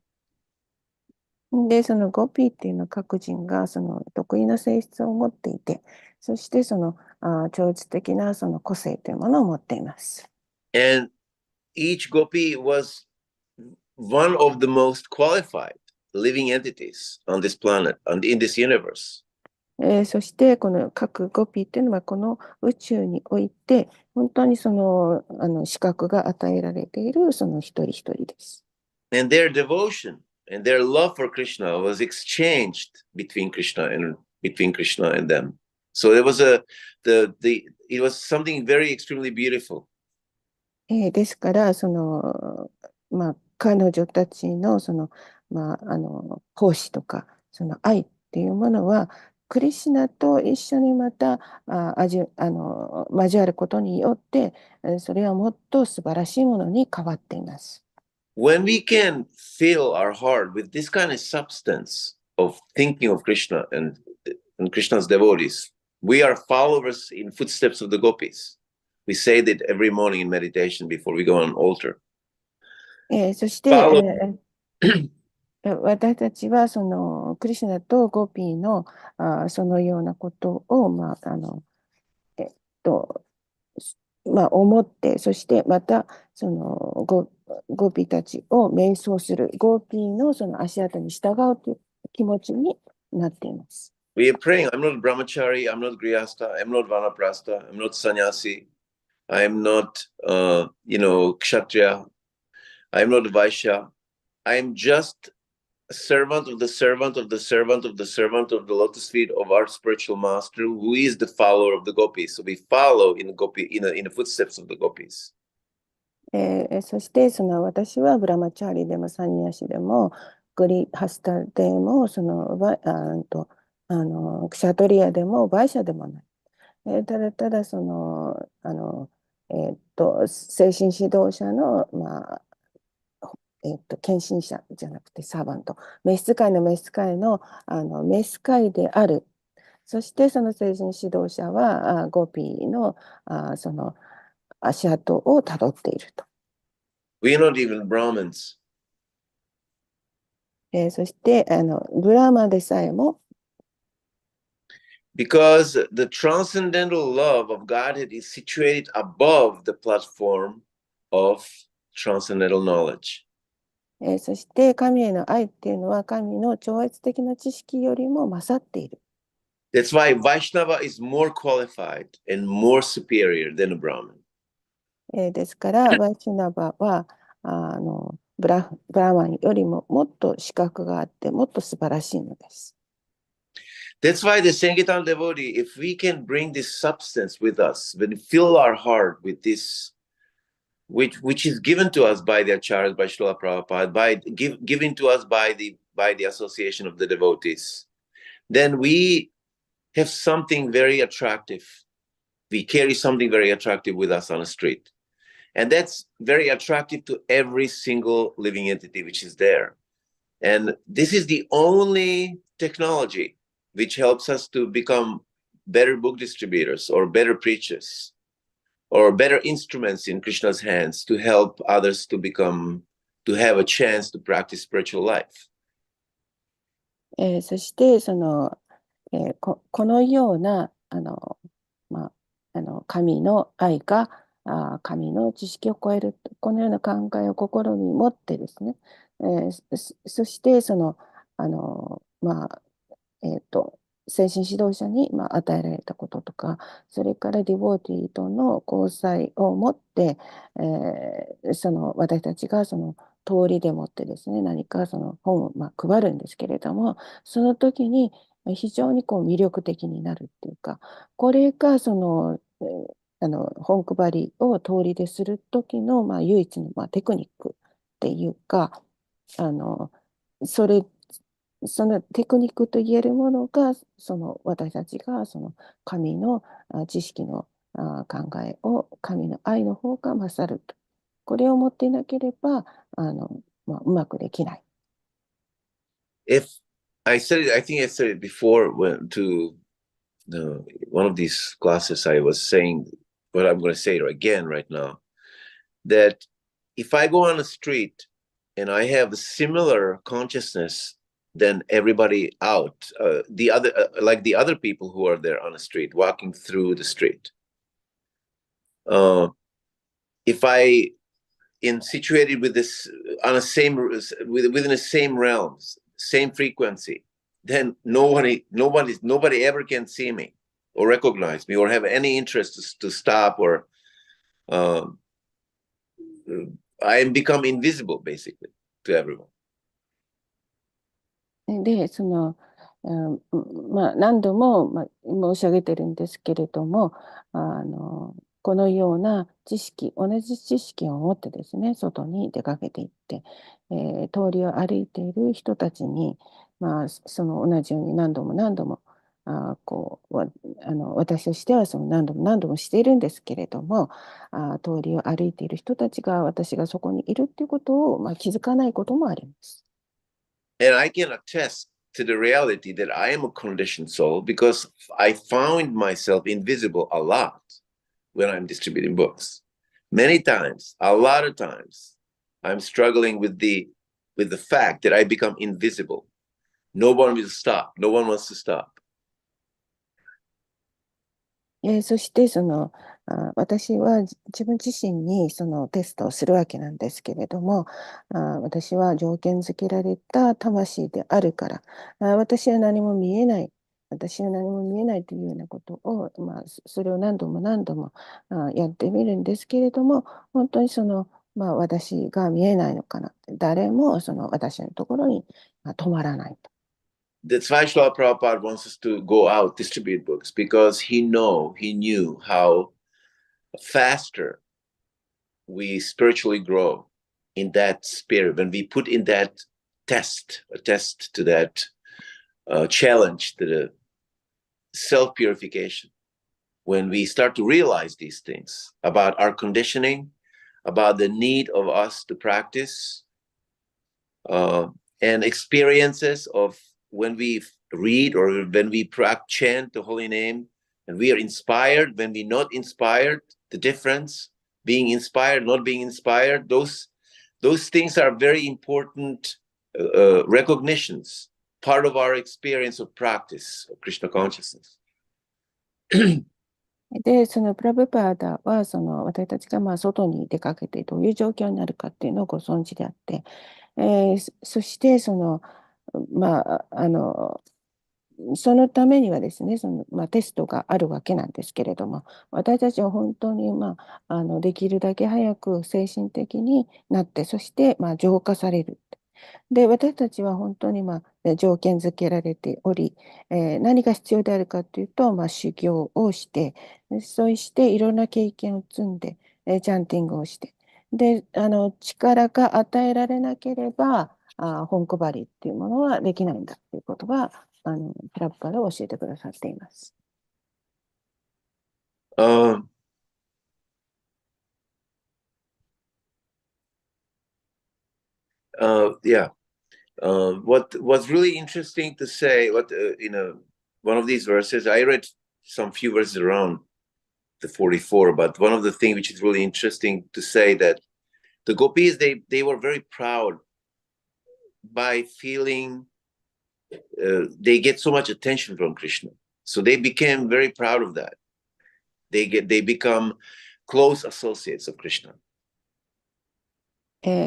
で、そのゴピーっていうのは各人がその得意な性質を持っていて、そしてその超越的なその個性というものを持っています。And each gopi was one of the most qualified living entities on this planet and in this universe. そしてこの各ゴピーっていうのはこの宇宙において本当にその資格が与えられているその一人一人です。And their devotion and their love for Krishna was exchanged between Krishna and them. So it was it was something very extremely beautiful. ですからその彼女たちのその奉仕とかその愛っていうものはクリシュナと一緒にまた交わることによってそれはもっと素晴らしいものに変わっています。When we can fill our heart with this kind of substance of thinking of Krishna and Krishna's devotees, we are followers in footsteps of the gopis. We say that every morning in meditation before we go on an altar. そして、私たちはそのクリシュナとゴピーのそのようなことを、思って、そしてまたそのゴピーたちを瞑想する、ゴピーのその足跡に従うという気持ちになっています。We are praying, I'm not brahmachari, I'm not grihastha, I'm not vanaprastha, I'm not sannyasi, I'm not, kshatriya, I'm not vaishya, I'm just a servant of the servant of the servant of the servant of the lotus feet of our spiritual master, who is the follower of the gopis. So we follow in the footsteps of the gopis. そしてその私はブラマチャーリでもサニヤシでもグリハスタでもそのクシャトリアでもバイシャでもない。ただただその精神指導者の献身者じゃなくてサーバント、召使いの召使いの召使いである。そしてその精神指導者はゴピーのその足跡をたどっていると。We are not even Brahmins. そしてブラーマでさえも Because the transcendental love of Godhead is situated above the platform of transcendental knowledge. そして神への愛っていうのは神の超越的な知識よりも勝っている。That's why Vaishnava is more qualified and more superior than a Brahmin. ですからバイシュナバはブラーマンよりももっと資格があってもっと素晴らしいのです。That's why the Sankirtan devotee, if we can bring this substance with us, when we fill our heart with this, which is given to us by the acharyas, by Srila Prabhupada, given to us by the association of the devotees, then we have something very attractive. We carry something very attractive with us on the street. And that's very attractive to every single living entity which is there. And this is the only technology which helps us to become better book distributors or better preachers or better instruments in Krishna's hands to help others to have a chance to practice spiritual life. そしてその、このような神の愛が神の知識を超えるこのような考えを心に持ってですね、そしてその精神指導者に与えられたこととか、それからディボーティーとの交際を持って、その私たちがその通りでもってですね、何かその本を配るんですけれども、その時に、非常にこう魅力的になるっていうか、これがその、本配りを通りでする時の、唯一の、テクニックっていうか、あの、それ、そのテクニックと言えるものが、その私たちがその神の知識の考えを、神の愛の方が勝ると。これを持っていなければ、うまくできない。If I said it, I think I said it before when to one of these classes, I was saying what I'm going to say again right now, that if I go on the street and I have a similar consciousness than everybody out, like the other people who are there on the street, walking through the street, if I in situated with this on the same within the same realms, same frequency, then nobody ever can see me or recognize me or have any interest to stop or I become invisible basically to everyone. で、何度も、申し上げてるんですけれども、このような知識、同じ知識を持ってですね、外に出かけていって、通りを歩いている人たちに、その同じように何度も何度も、私としてはその何度も何度もしているんですけれども、通りを歩いている人たちが私がそこにいるっていうことを、気づかないこともあります。And I can attest to the reality that I am a conditioned soul because I found myself invisible a lot when I'm distributing books. Many times, a lot of times, I'm struggling with the fact that I become invisible. No one will stop. No one wants to stop. そして私は自分自身にそのテストをするわけなんですけれども、私は条件づけられた魂であるから、私は何も見えない、私は何も見えないというようなことを、それを何度も何度もやってみるんですけれども、本当に私が見えないのかなって、誰も私のところに止まらないと。That's why Srila Prabhupada wants us to go out, distribute books, because he knew how faster we spiritually grow in that spirit when we put in that a test to that challenge to the self-purification. When we start to realize these things about our conditioning, about the need of us to practice, and experiences of when we read or when we chant the holy name, and we are inspired, when we're not inspired, the difference, being inspired, not being inspired, those things are very important recognitions, part of our experience of practice of Krishna consciousness. で、プラブパーダは、私たちが外に出かけてどういう状況になるかっていうのをご存知であって、そして、そのためにはですね、テストがあるわけなんですけれども、私たちは本当に、できるだけ早く精神的になって、そして、浄化される。で、私たちは本当に条件付けられており、何が必要であるかというと、修行をして、そうしていろんな経験を積んで、チャンティングをして、で、力が与えられなければ、本配りっていうものはできないんだということが、プラッパーが教えてくださっています。Yeah. What was really interesting to say, one of these verses, I read some few verses around the 44, but one of the things which is really interesting to say that the gopis, they were very proud by feeling they get so much attention from Krishna. So they became very proud of that. They become close associates of Krishna.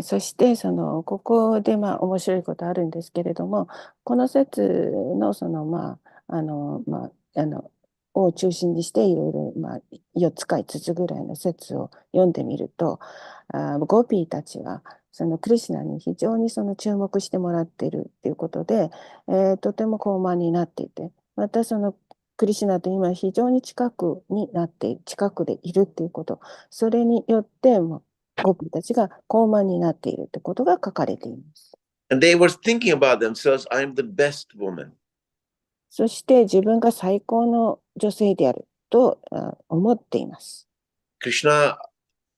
そしてここで面白いことあるんですけれども、この説のを中心にしていろいろ4つか5つぐらいの説を読んでみると、ゴピーたちはそのクリシュナに非常にその注目してもらっているっていうことで、とても高慢になっていて、またそのクリシュナと今非常に近くになっている、近くでいるっていうこと、それによってゴピたちが高慢になっているってことが書かれています。And they were thinking about themselves, I am the best woman. そして自分が最高の女性であると思っています。Krishna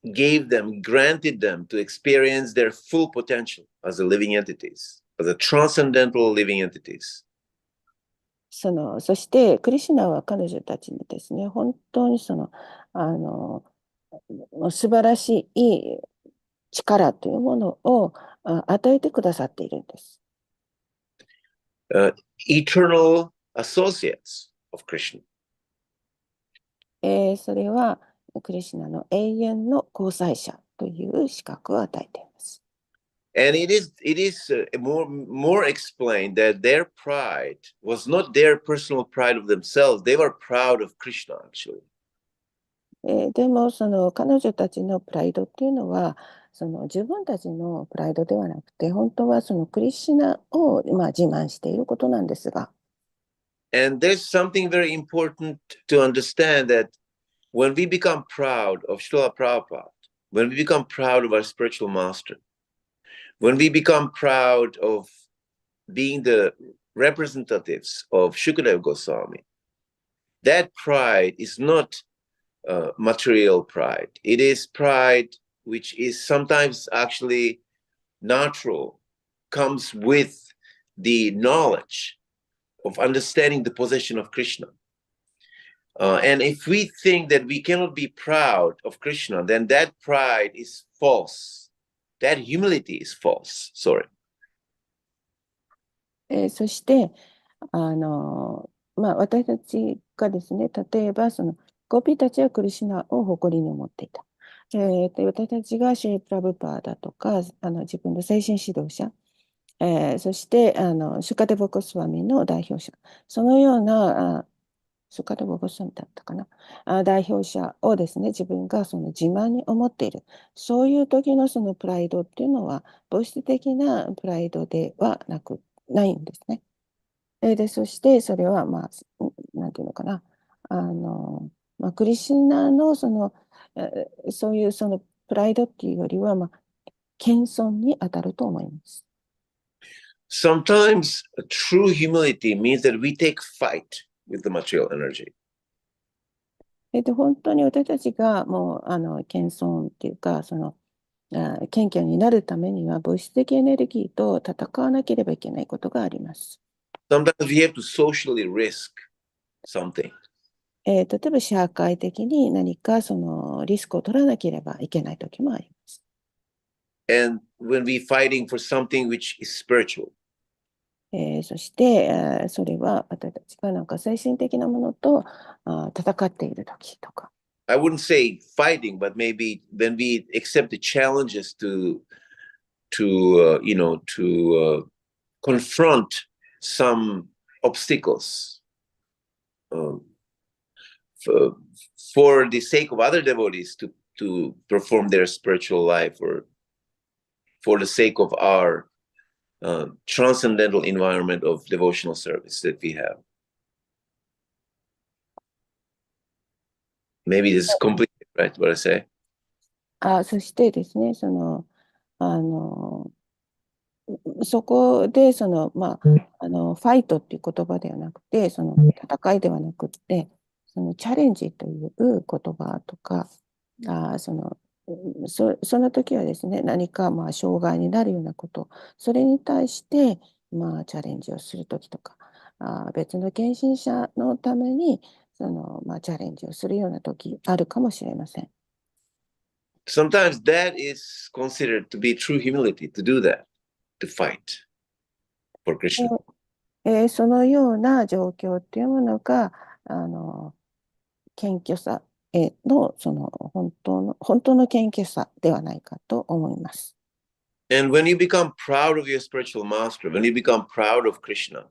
gave them, granted them to experience their full potential as a living entities, as a transcendental living entities. そしてクリシュナは彼女たちにですね、本当に素晴らしい力というものを与えてくださっているんです。Eternal associates of Krishna. それはクリシュナの永遠の交際者という資格を与えています。And it is more explained that their pride was not their personal pride of themselves. They were proud of Krishna, actually. でも彼女たちのプライドっていうのは自分たちのプライドではなくて、本当はクリシュナを自慢していることなんですが。And there's something very important to understand, that when we become proud of Srila Prabhupada, when we become proud of our spiritual master, when we become proud of being the representatives of Shukadeva Goswami, that pride is not material pride. It is pride which is sometimes actually natural, comes with the knowledge of understanding the position of Krishna. And if we think that we cannot be proud of Krishna, then that pride is false. That humility is false. Sorry. そして私たちがですね、例えばゴピたちはクリシュナを誇りに思っていた。私たちがシュリ・プラブパーだとか自分の精神指導者、そしてシュカデボコスワミの代表者、そのようなシュカデボコスワミだったかな、代表者をですね、自分が自慢に思っている、そういう時のプライドっていうのは物質的なプライドではないんですね。そしてそれはなんていうのかな、クリシュナのそういうプライドっていうよりは謙遜に当たると思います。Sometimes true humility means that we take fight with the material energy. 本当に私たちがもう謙遜っていうか謙虚になるためには物質的エネルギーと戦わなければいけないことがあります。Sometimes we have to socially risk something. 例えば社会的に何かリスクを取らなければいけない時もあります。And when we're fighting for something which is spiritual. そしてそれは私たちが精神的なものと戦っている時とか。I wouldn't say fighting, but maybe when we accept the challenges to confront some obstacles for the sake of other devotees to perform their spiritual life, or for the sake of our transcendental environment of devotional service that we have. Maybe this is completely right, what I say. そしてですね、そこでファイトっていう言葉ではなくて、戦いではなくて、チャレンジという言葉とか、その時はですね、何か障害になるようなこと、それに対してチャレンジをする時とか、別の献身者のためにチャレンジをするような時あるかもしれません。Sometimes that is considered to be true humility, to do that, to fight for Krishna. そのような状況っていうものが謙虚さの本当の謙虚さではないかと思います。And when you become proud of your spiritual master, when you become proud of Krishna,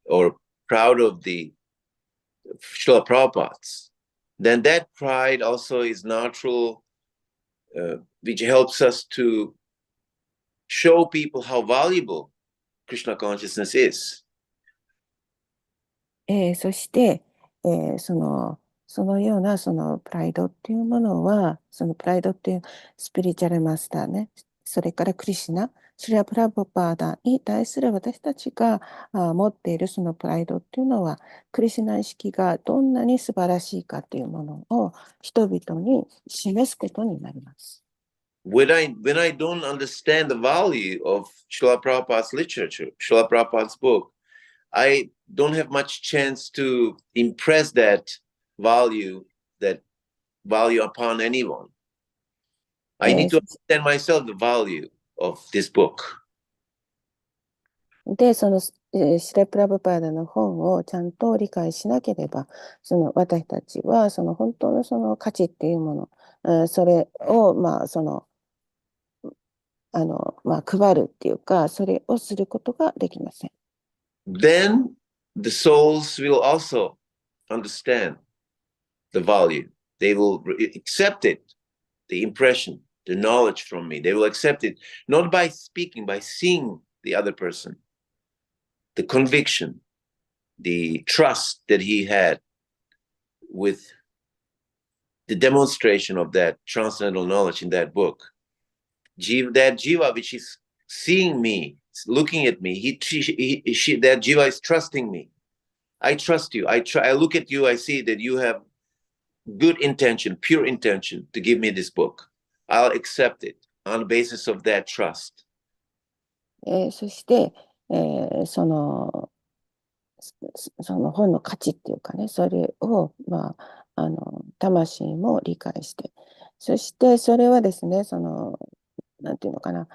or proud of the Srila Prabhupads, then that pride also is natural, which helps us to show people how valuable Krishna consciousness is. そして、そのようなそのプライドっていうものは、そのプライドっていうスピリチュアルマスターね、それからクリシュナ、シリラ・プラブパーダに対する私たちが持っているそのプライドっていうのは、クリシュナ意識がどんなに素晴らしいかっていうものを人々に示すことになります。When I don't understand the value of Srila Prabhupada's literature, Srila Prabhupada's book, I don't have much chance to impress that value upon anyone. I need to understand myself the value of this book. で、その、シラプラブパーダの本をちゃんと理解しなければ、その私たちはその本当のその価値っていうもの、それを、配るっていうか、それをすることができません。Then the souls will also understand the value. They will accept it, the impression, the knowledge from me. They will accept it, not by speaking, by seeing the other person, the conviction, the trust that he had with the demonstration of that transcendental knowledge in that book. That jiva which is seeing me, looking at me, that jiva is trusting me. I trust you. I look at you, I see that you have good intention, pure intention to give me this book. I'll accept it on the basis of that trust. そして、その本の価値っていうかね、それを、魂も理解して、そしてそれはですね、なんていうのかな、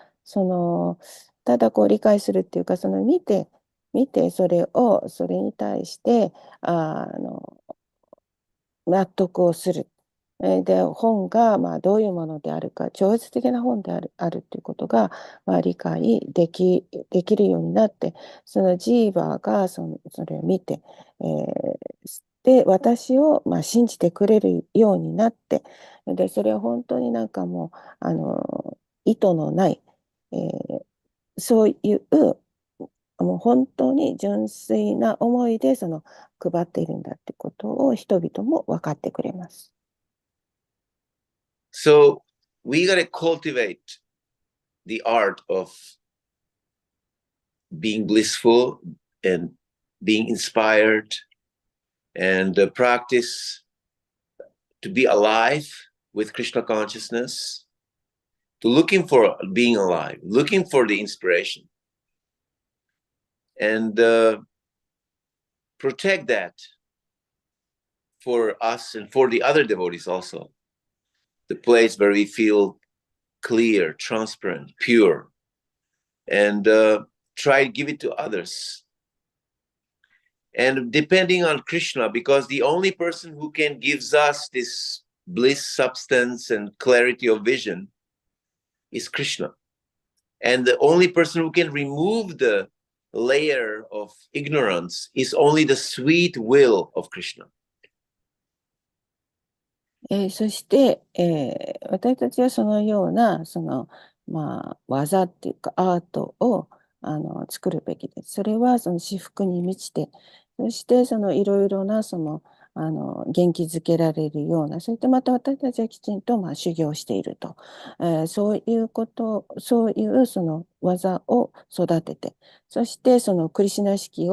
ただこう理解するっていうか、見て、それに対して、納得をする。で、本がどういうものであるか、超越的な本であるということが理解できるようになって、そのジーバーがそれを見て、で、私を信じてくれるようになって、で、それは本当になんかもう、意図のない、そういう、もう本当に純粋な思いで配っているんだってことを人々も分かってくれます。So we got to cultivate the art of being blissful and being inspired and practice to be alive with Krishna consciousness, to looking for being alive, looking for the inspiration, and protect that for us and for the other devotees also. The place where we feel clear, transparent, pure, and try to give it to others. And depending on Krishna, because the only person who can gives us this bliss, substance, and clarity of vision is Krishna. And the only person who can remove the layer of ignorance is only the sweet will of Krishna. そして、私たちはそのような技っていうかアートを作るべきです。それは至福に満ちて、そしていろいろな元気づけられるような、そういったまた私たちはきちんと修行していると、そういう技を育てて、そしてクリシュナ式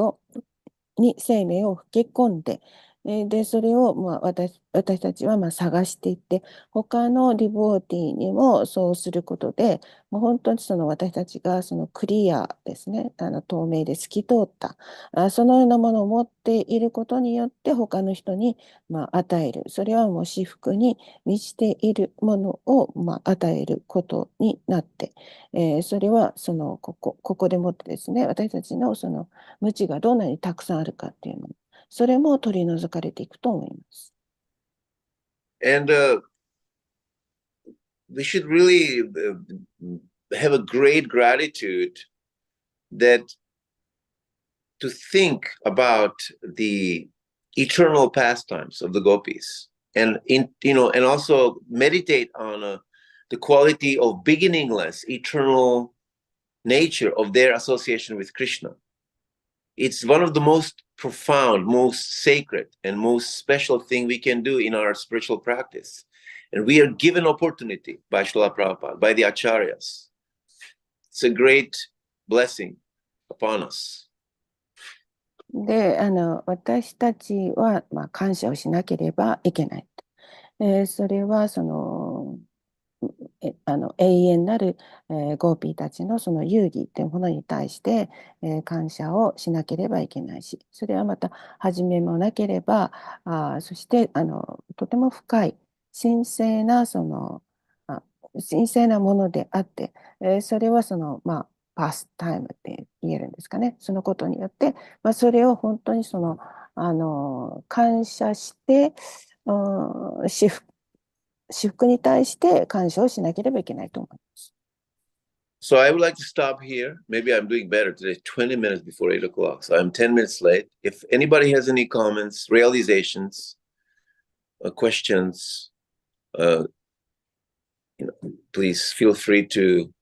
に生命を吹き込んで、で、それを私たちは探していって、他のリボーティーにもそうすることで、もう本当に私たちがクリアですね、透明で透き通った、そのようなものを持っていることによって他の人に与える。それはもう至福に満ちているものを与えることになって、それはここでもってですね、私たちの無知がどんなにたくさんあるかっていうの、それも取り除かれていくと思います。And we should really have a great gratitude that to think about the eternal pastimes of the gopis and and also meditate on the quality of beginningless eternal nature of their association with Krishna. It's one of the most profound, most sacred, and most special thing we can do in our spiritual practice. And we are given opportunity by Srila Prabhupada, by the Acharyas. It's a great blessing upon us. で、私たちは、感謝をしなければいけない。それは、永遠なる、ゴーピーたちのその遊戯というものに対して、感謝をしなければいけないし、それはまた始めもなければ、そしてとても深い神聖な神聖なものであって、それはパスタイムって言えるんですかね。そのことによって、それを本当に感謝して、私服に対して感謝をしなければいけないと思います。So I would like to stop here. Maybe I'm doing better today, 20 minutes before 8 o'clock. So I'm 10 minutes late. If anybody has any comments, realizations, questions, please feel free to,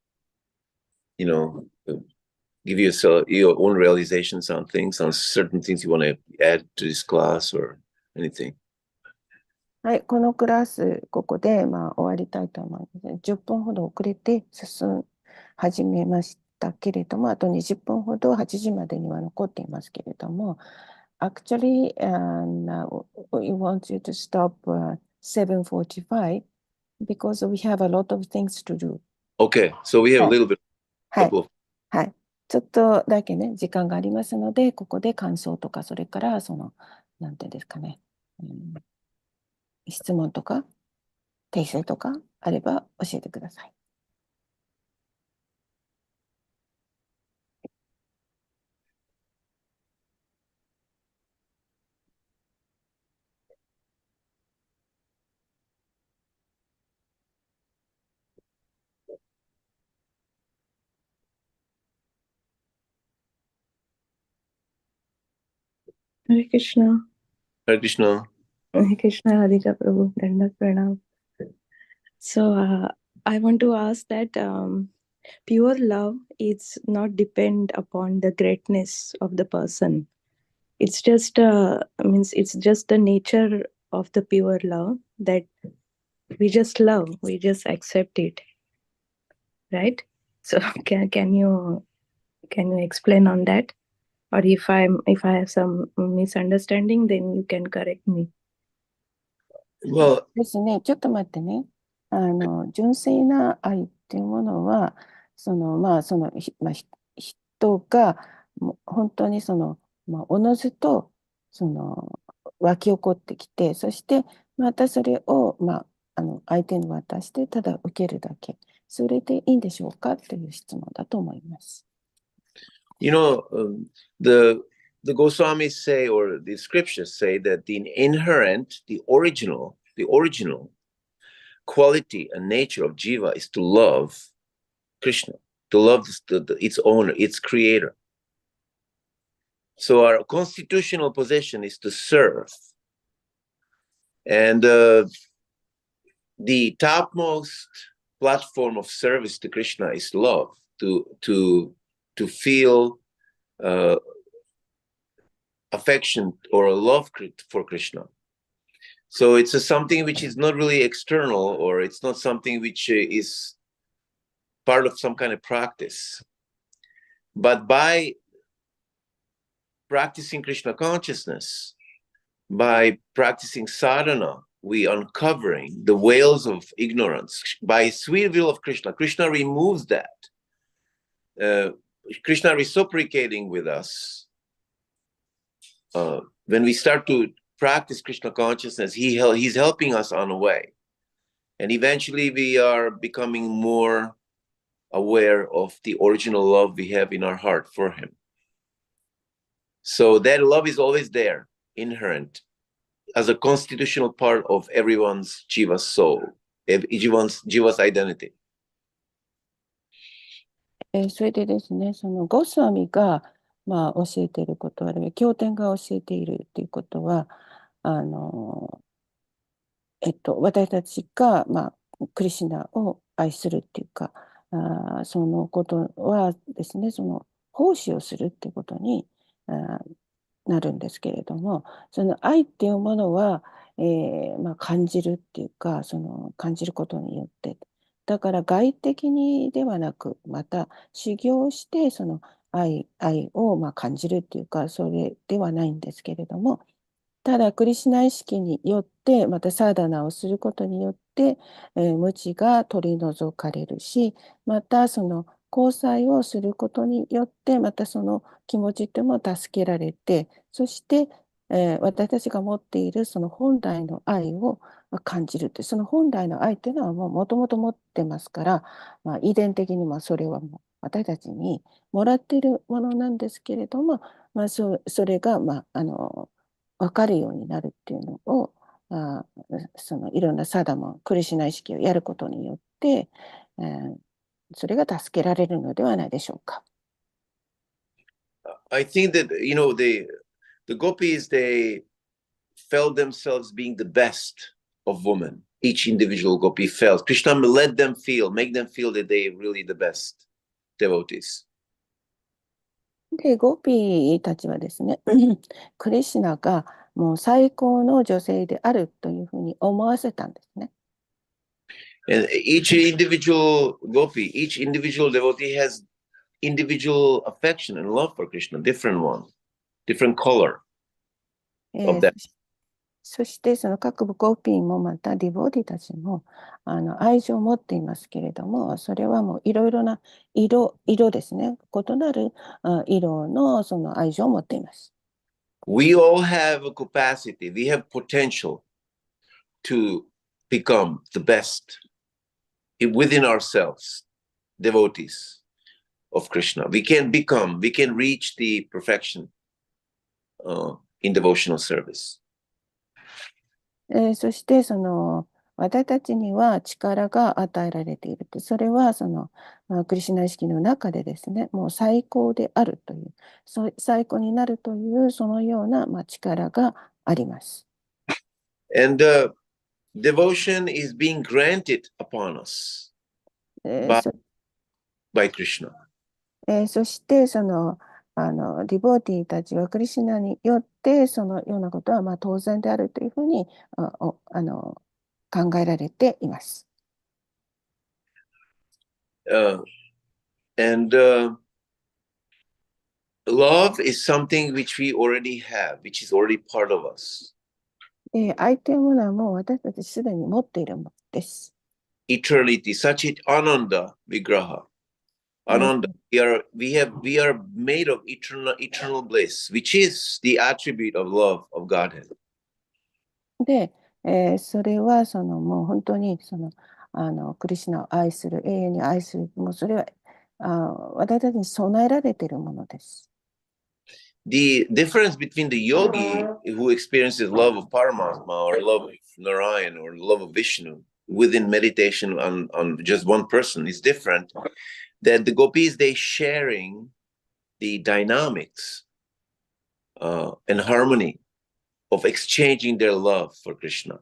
give yourself your own realizations on things, on certain things you want to add to this class or anything. はい、このクラス、ここで終わりたいと思います。10分ほど遅れて始めましたけれども、あと20分ほど8時までには残っていますけれども、Actually, we want you to stop 7:45 because we have a lot of things to do. Okay, so we have a little bit. はい。はい。ちょっとだけね、時間がありますので、ここで感想とか、それからなんていうんですかね、質問とか、訂正とかあれば教えてください。Hare Krishna. Hare Krishna. Hare Krishna, Radhika Prabhu, Dandavat Pranam. So I want to ask that pure love is not depend upon the greatness of the person. It's just it's just the nature of the pure love that we just love, we just accept it, right? So can you explain on that? Or if I have some misunderstanding, then you can correct me. Well, ですね、ちょっと待ってね。純粋な愛っていうものは、人が本当におのずと湧き起こってきて、そしてまたそれを、相手に渡してただ受けるだけ。それでいいんでしょうかという質問だと思います。The Goswamis say, or the scriptures say, that the inherent, the original quality and nature of Jiva is to love Krishna, to love its owner, its creator. So our constitutional position is to serve. And the topmost platform of service to Krishna is love, to feel affection or love for Krishna. So it's something which is not really external, or it's not something which is part of some kind of practice. But by practicing Krishna consciousness, by practicing sadhana, we uncovering the veils of ignorance. By sweet will of Krishna, Krishna removes that. Krishna reciprocating with us. When we start to practice Krishna consciousness, he's helping us on the way. And eventually we are becoming more aware of the original love we have in our heart for him. So that love is always there, inherent, as a constitutional part of everyone's Jiva's soul, Jiva's identity. それでですね、ゴスワミが、教えていること、あるいは経典が教えているということは、私たちが、クリシュナを愛するっていうか、そのことはですね、その奉仕をするっていうことになるんですけれども、その愛っていうものは、感じるっていうか、その感じることによって、だから外的にではなく、また修行してその愛を感じるっていうか、それではないんですけれども、ただ、クリシュナ意識によって、またサーダナをすることによって、無知が取り除かれるし、またその交際をすることによって、またその気持ちとも助けられて、そして、私たちが持っているその本来の愛を感じるって、その本来の愛というのはもともと持ってますから、遺伝的にそれはもう私たちにもらっているものなんですけれども、それが、分かるようになるっていうのを、そのいろんなサダマ、クリシュナ意識をやることによって、それが助けられるのではないでしょうか。I think that, the gopis, they felt themselves being the best of women. Each individual gopi felt. Krishna let them feel, make them feel that they are really the best devotees. で、ゴピーたちはですね、クリシュナがもう最高の女性であるというふうに思わせたんですね。And each individual gopi, each individual devotee has individual affection and love for Krishna, different one, different color of that. そしてその各ゴピーもまたディボディたちも愛情を持っていますけれども、それはもういろいろな色ですね、異なる色のその愛情を持っています。We all have a capacity, we have potential to become the best within ourselves, devotees of Krishna. We can reach the perfection in devotional service. そしてその私たちには力が与えられていると。それはその、クリシュナ意識の中でですね、もう最高であるという、最高になるというそのような、力があります。And devotion is being granted upon us by Krishna. そしてそのディボーティーたちはクリシュナによってそのようなことは当然であるというふうに考えられています。And love is something which we already have, which is already part of us. 愛というものはもう私たちすでに持っているものです。Eternity, such it ananda vigraha. Ananda, we are made of eternal bliss, which is the attribute of love of Godhead. で、それはそのもう本当にそのクリシュナを愛する、永遠に愛する、もうそれは私たちに備えられているものです。The difference between the yogi who experiences love of Paramatma or love of Narayan or love of Vishnu within meditation on just one person is different. That the gopis, they sharing the dynamics and harmony of exchanging their love for Krishna.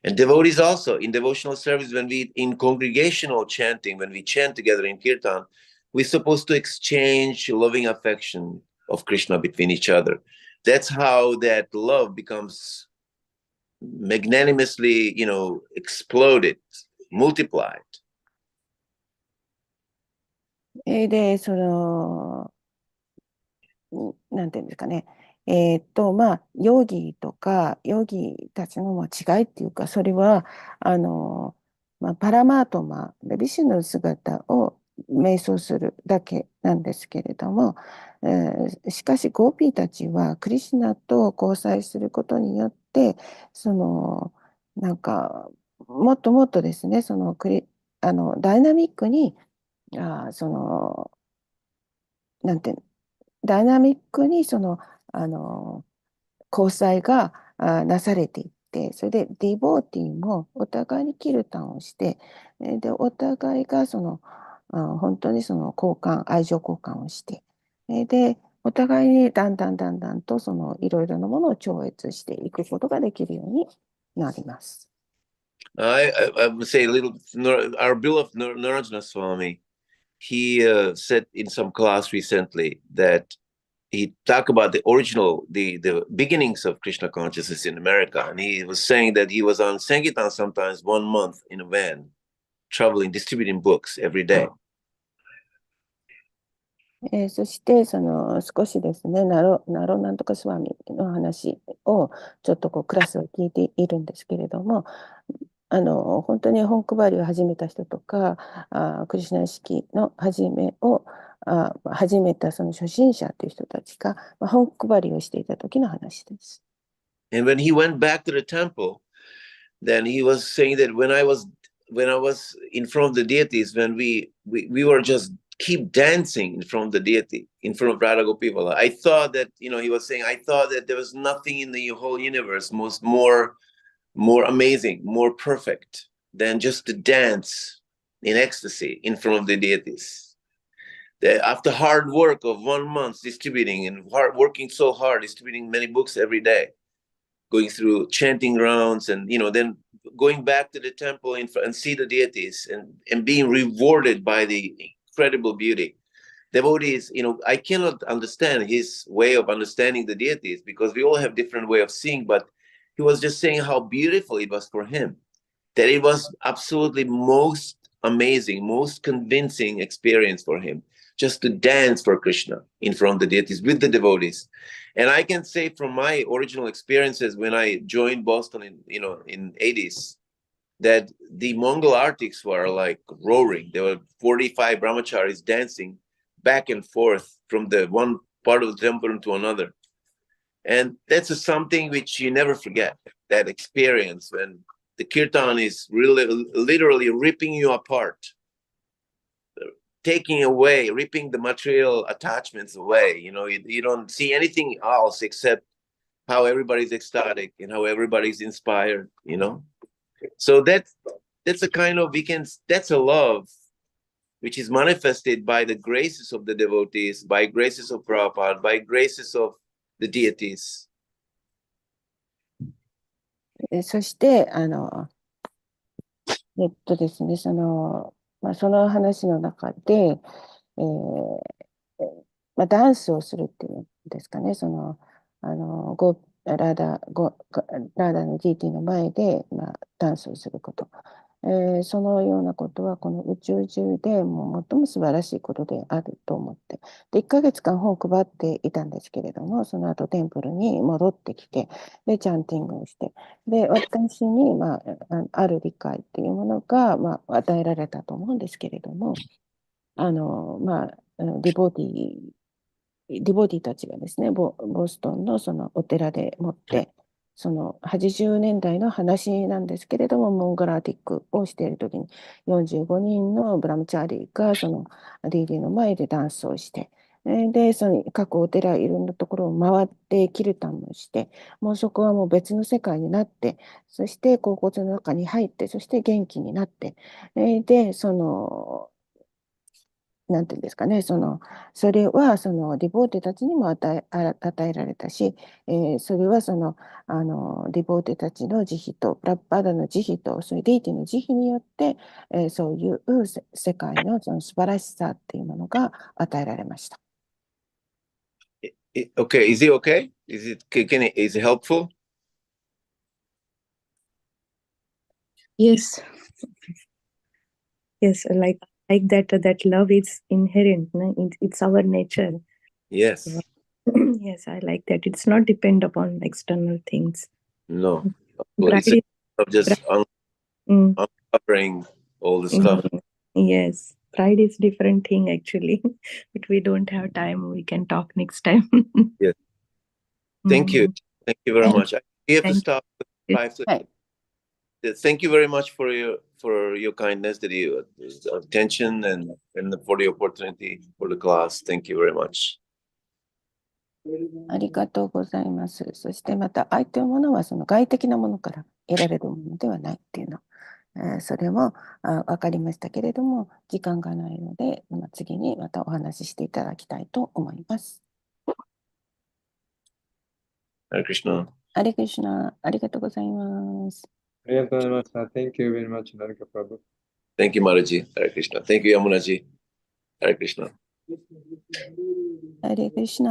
And devotees also, in devotional service, in congregational chanting, when we chant together in kirtan, we're supposed to exchange loving affection of Krishna between each other. That's how that love becomes magnanimously, exploded, multiplied. で、そのなんていうんですかね、ヨギとか、ヨギたちの違いっていうか、それは、パラマートマ、ビシュの姿を瞑想するだけなんですけれども、しかし、ゴーピーたちは、クリシュナと交際することによって、もっともっとですね、ダイナミックに、なんていうの、ダイナミックに交際がなされていって、それでディボーティーもお互いにキルタンをして、で、お互いが本当に愛情交換をして、で、お互いにだんだんといろいろなものを超越していくことができるようになります。I would say a little, our beloved Narajana Swami, he said in some class recently that he talked about the original, the beginnings of Krishna consciousness in America. And he was saying that he was on Sankirtan sometimes 1 month in a van, traveling, distributing books every day. そして少しですね、ナロなんとかスワミの話をちょっとクラスを聞いているんですけれども、本当に本配りを始めた人とか、クリシュナ意識の始めたその初心者という人たちが、本配りをしていた時の話です。And when he went back to the temple, then he was saying that when I was in front of the deities, when we were just keep dancing in front of the deity, in front of Radha Gopivala, I thought that, he was saying, I thought that there was nothing in the whole universe more amazing, more perfect than just to dance in ecstasy in front of the deities. That after hard work of 1 month distributing and working so hard, distributing many books every day, going through chanting rounds, and then going back to the temple and see the deities and being rewarded by the incredible beauty. Devotees, I cannot understand his way of understanding the deities because we all have different way of seeing, but he was just saying how beautiful it was for him, that it was absolutely most amazing, most convincing experience for him, just to dance for Krishna in front of the deities with the devotees. And I can say from my original experiences when I joined Boston in 80s, that the Mongol artics were like roaring. There were 45 brahmacharis dancing back and forth from the one part of the temple to another. And that's something which you never forget, that experience when the kirtan is really literally ripping you apart, taking away, ripping the material attachments away. You don't see anything else except how everybody's ecstatic and how everybody's inspired, So that's a kind of, that's a love which is manifested by the graces of the devotees, by graces of Prabhupada, by graces of the deities. そしてですね、その話の中で、ダンスをするっていうんですかね、ラーダの GT の前で、ダンスをすること。そのようなことはこの宇宙中でもう最も素晴らしいことであると思って、で1ヶ月間本を配っていたんですけれども、その後テンプルに戻ってきて、でチャンティングをして、で私に、ある理解っていうものが、与えられたと思うんですけれども、ディボディたちがですね、ボストンのそのお寺でもって、その80年代の話なんですけれども、モンゴラーティックをしているときに、45人のブラムチャーリーがそのディーディの前でダンスをして、で、その各お寺いろんなところを回ってキルタンをして、もうそこはもう別の世界になって、そして甲骨の中に入って、そして元気になって、で、なんていうんですかね、それはそのディボーテたちにも与えられたし、それはそのディボーテたちの慈悲と、プラッパーダの慈悲と、そういうディーティの慈悲によって、そういう世界のその素晴らしさっていうものが与えられました。Okay, is it okay? Is it helpful? Yes. Yes, like that love is inherent, no? It's our nature. Yes. Yes, I like that. It's not depend upon external things. No. Well, it's just uncovering all the stuff. Yes, pride is different thing actually, but we don't have time. We can talk next time. Yes. Thank you. Thank you very much. We have to stop at 5. Hey. Thank you very much for your kindness, your attention, and for the opportunity for the class. Thank you very much. ありがとうございます。そしてまた相手のものはその外的なものから得られるものではないっていうの、それも分かりましたけれども、時間がないので、次にまたお話ししていただきたいと思います。Hare Krishna. ハレクリシュナ、ありがとうございます。ありがとうございました。Thank you very much, Radhika Prabhu. Thank you, Maraji. Hare Krishna. Thank you, Yamunaji. Hare Krishna. Hare Krishna.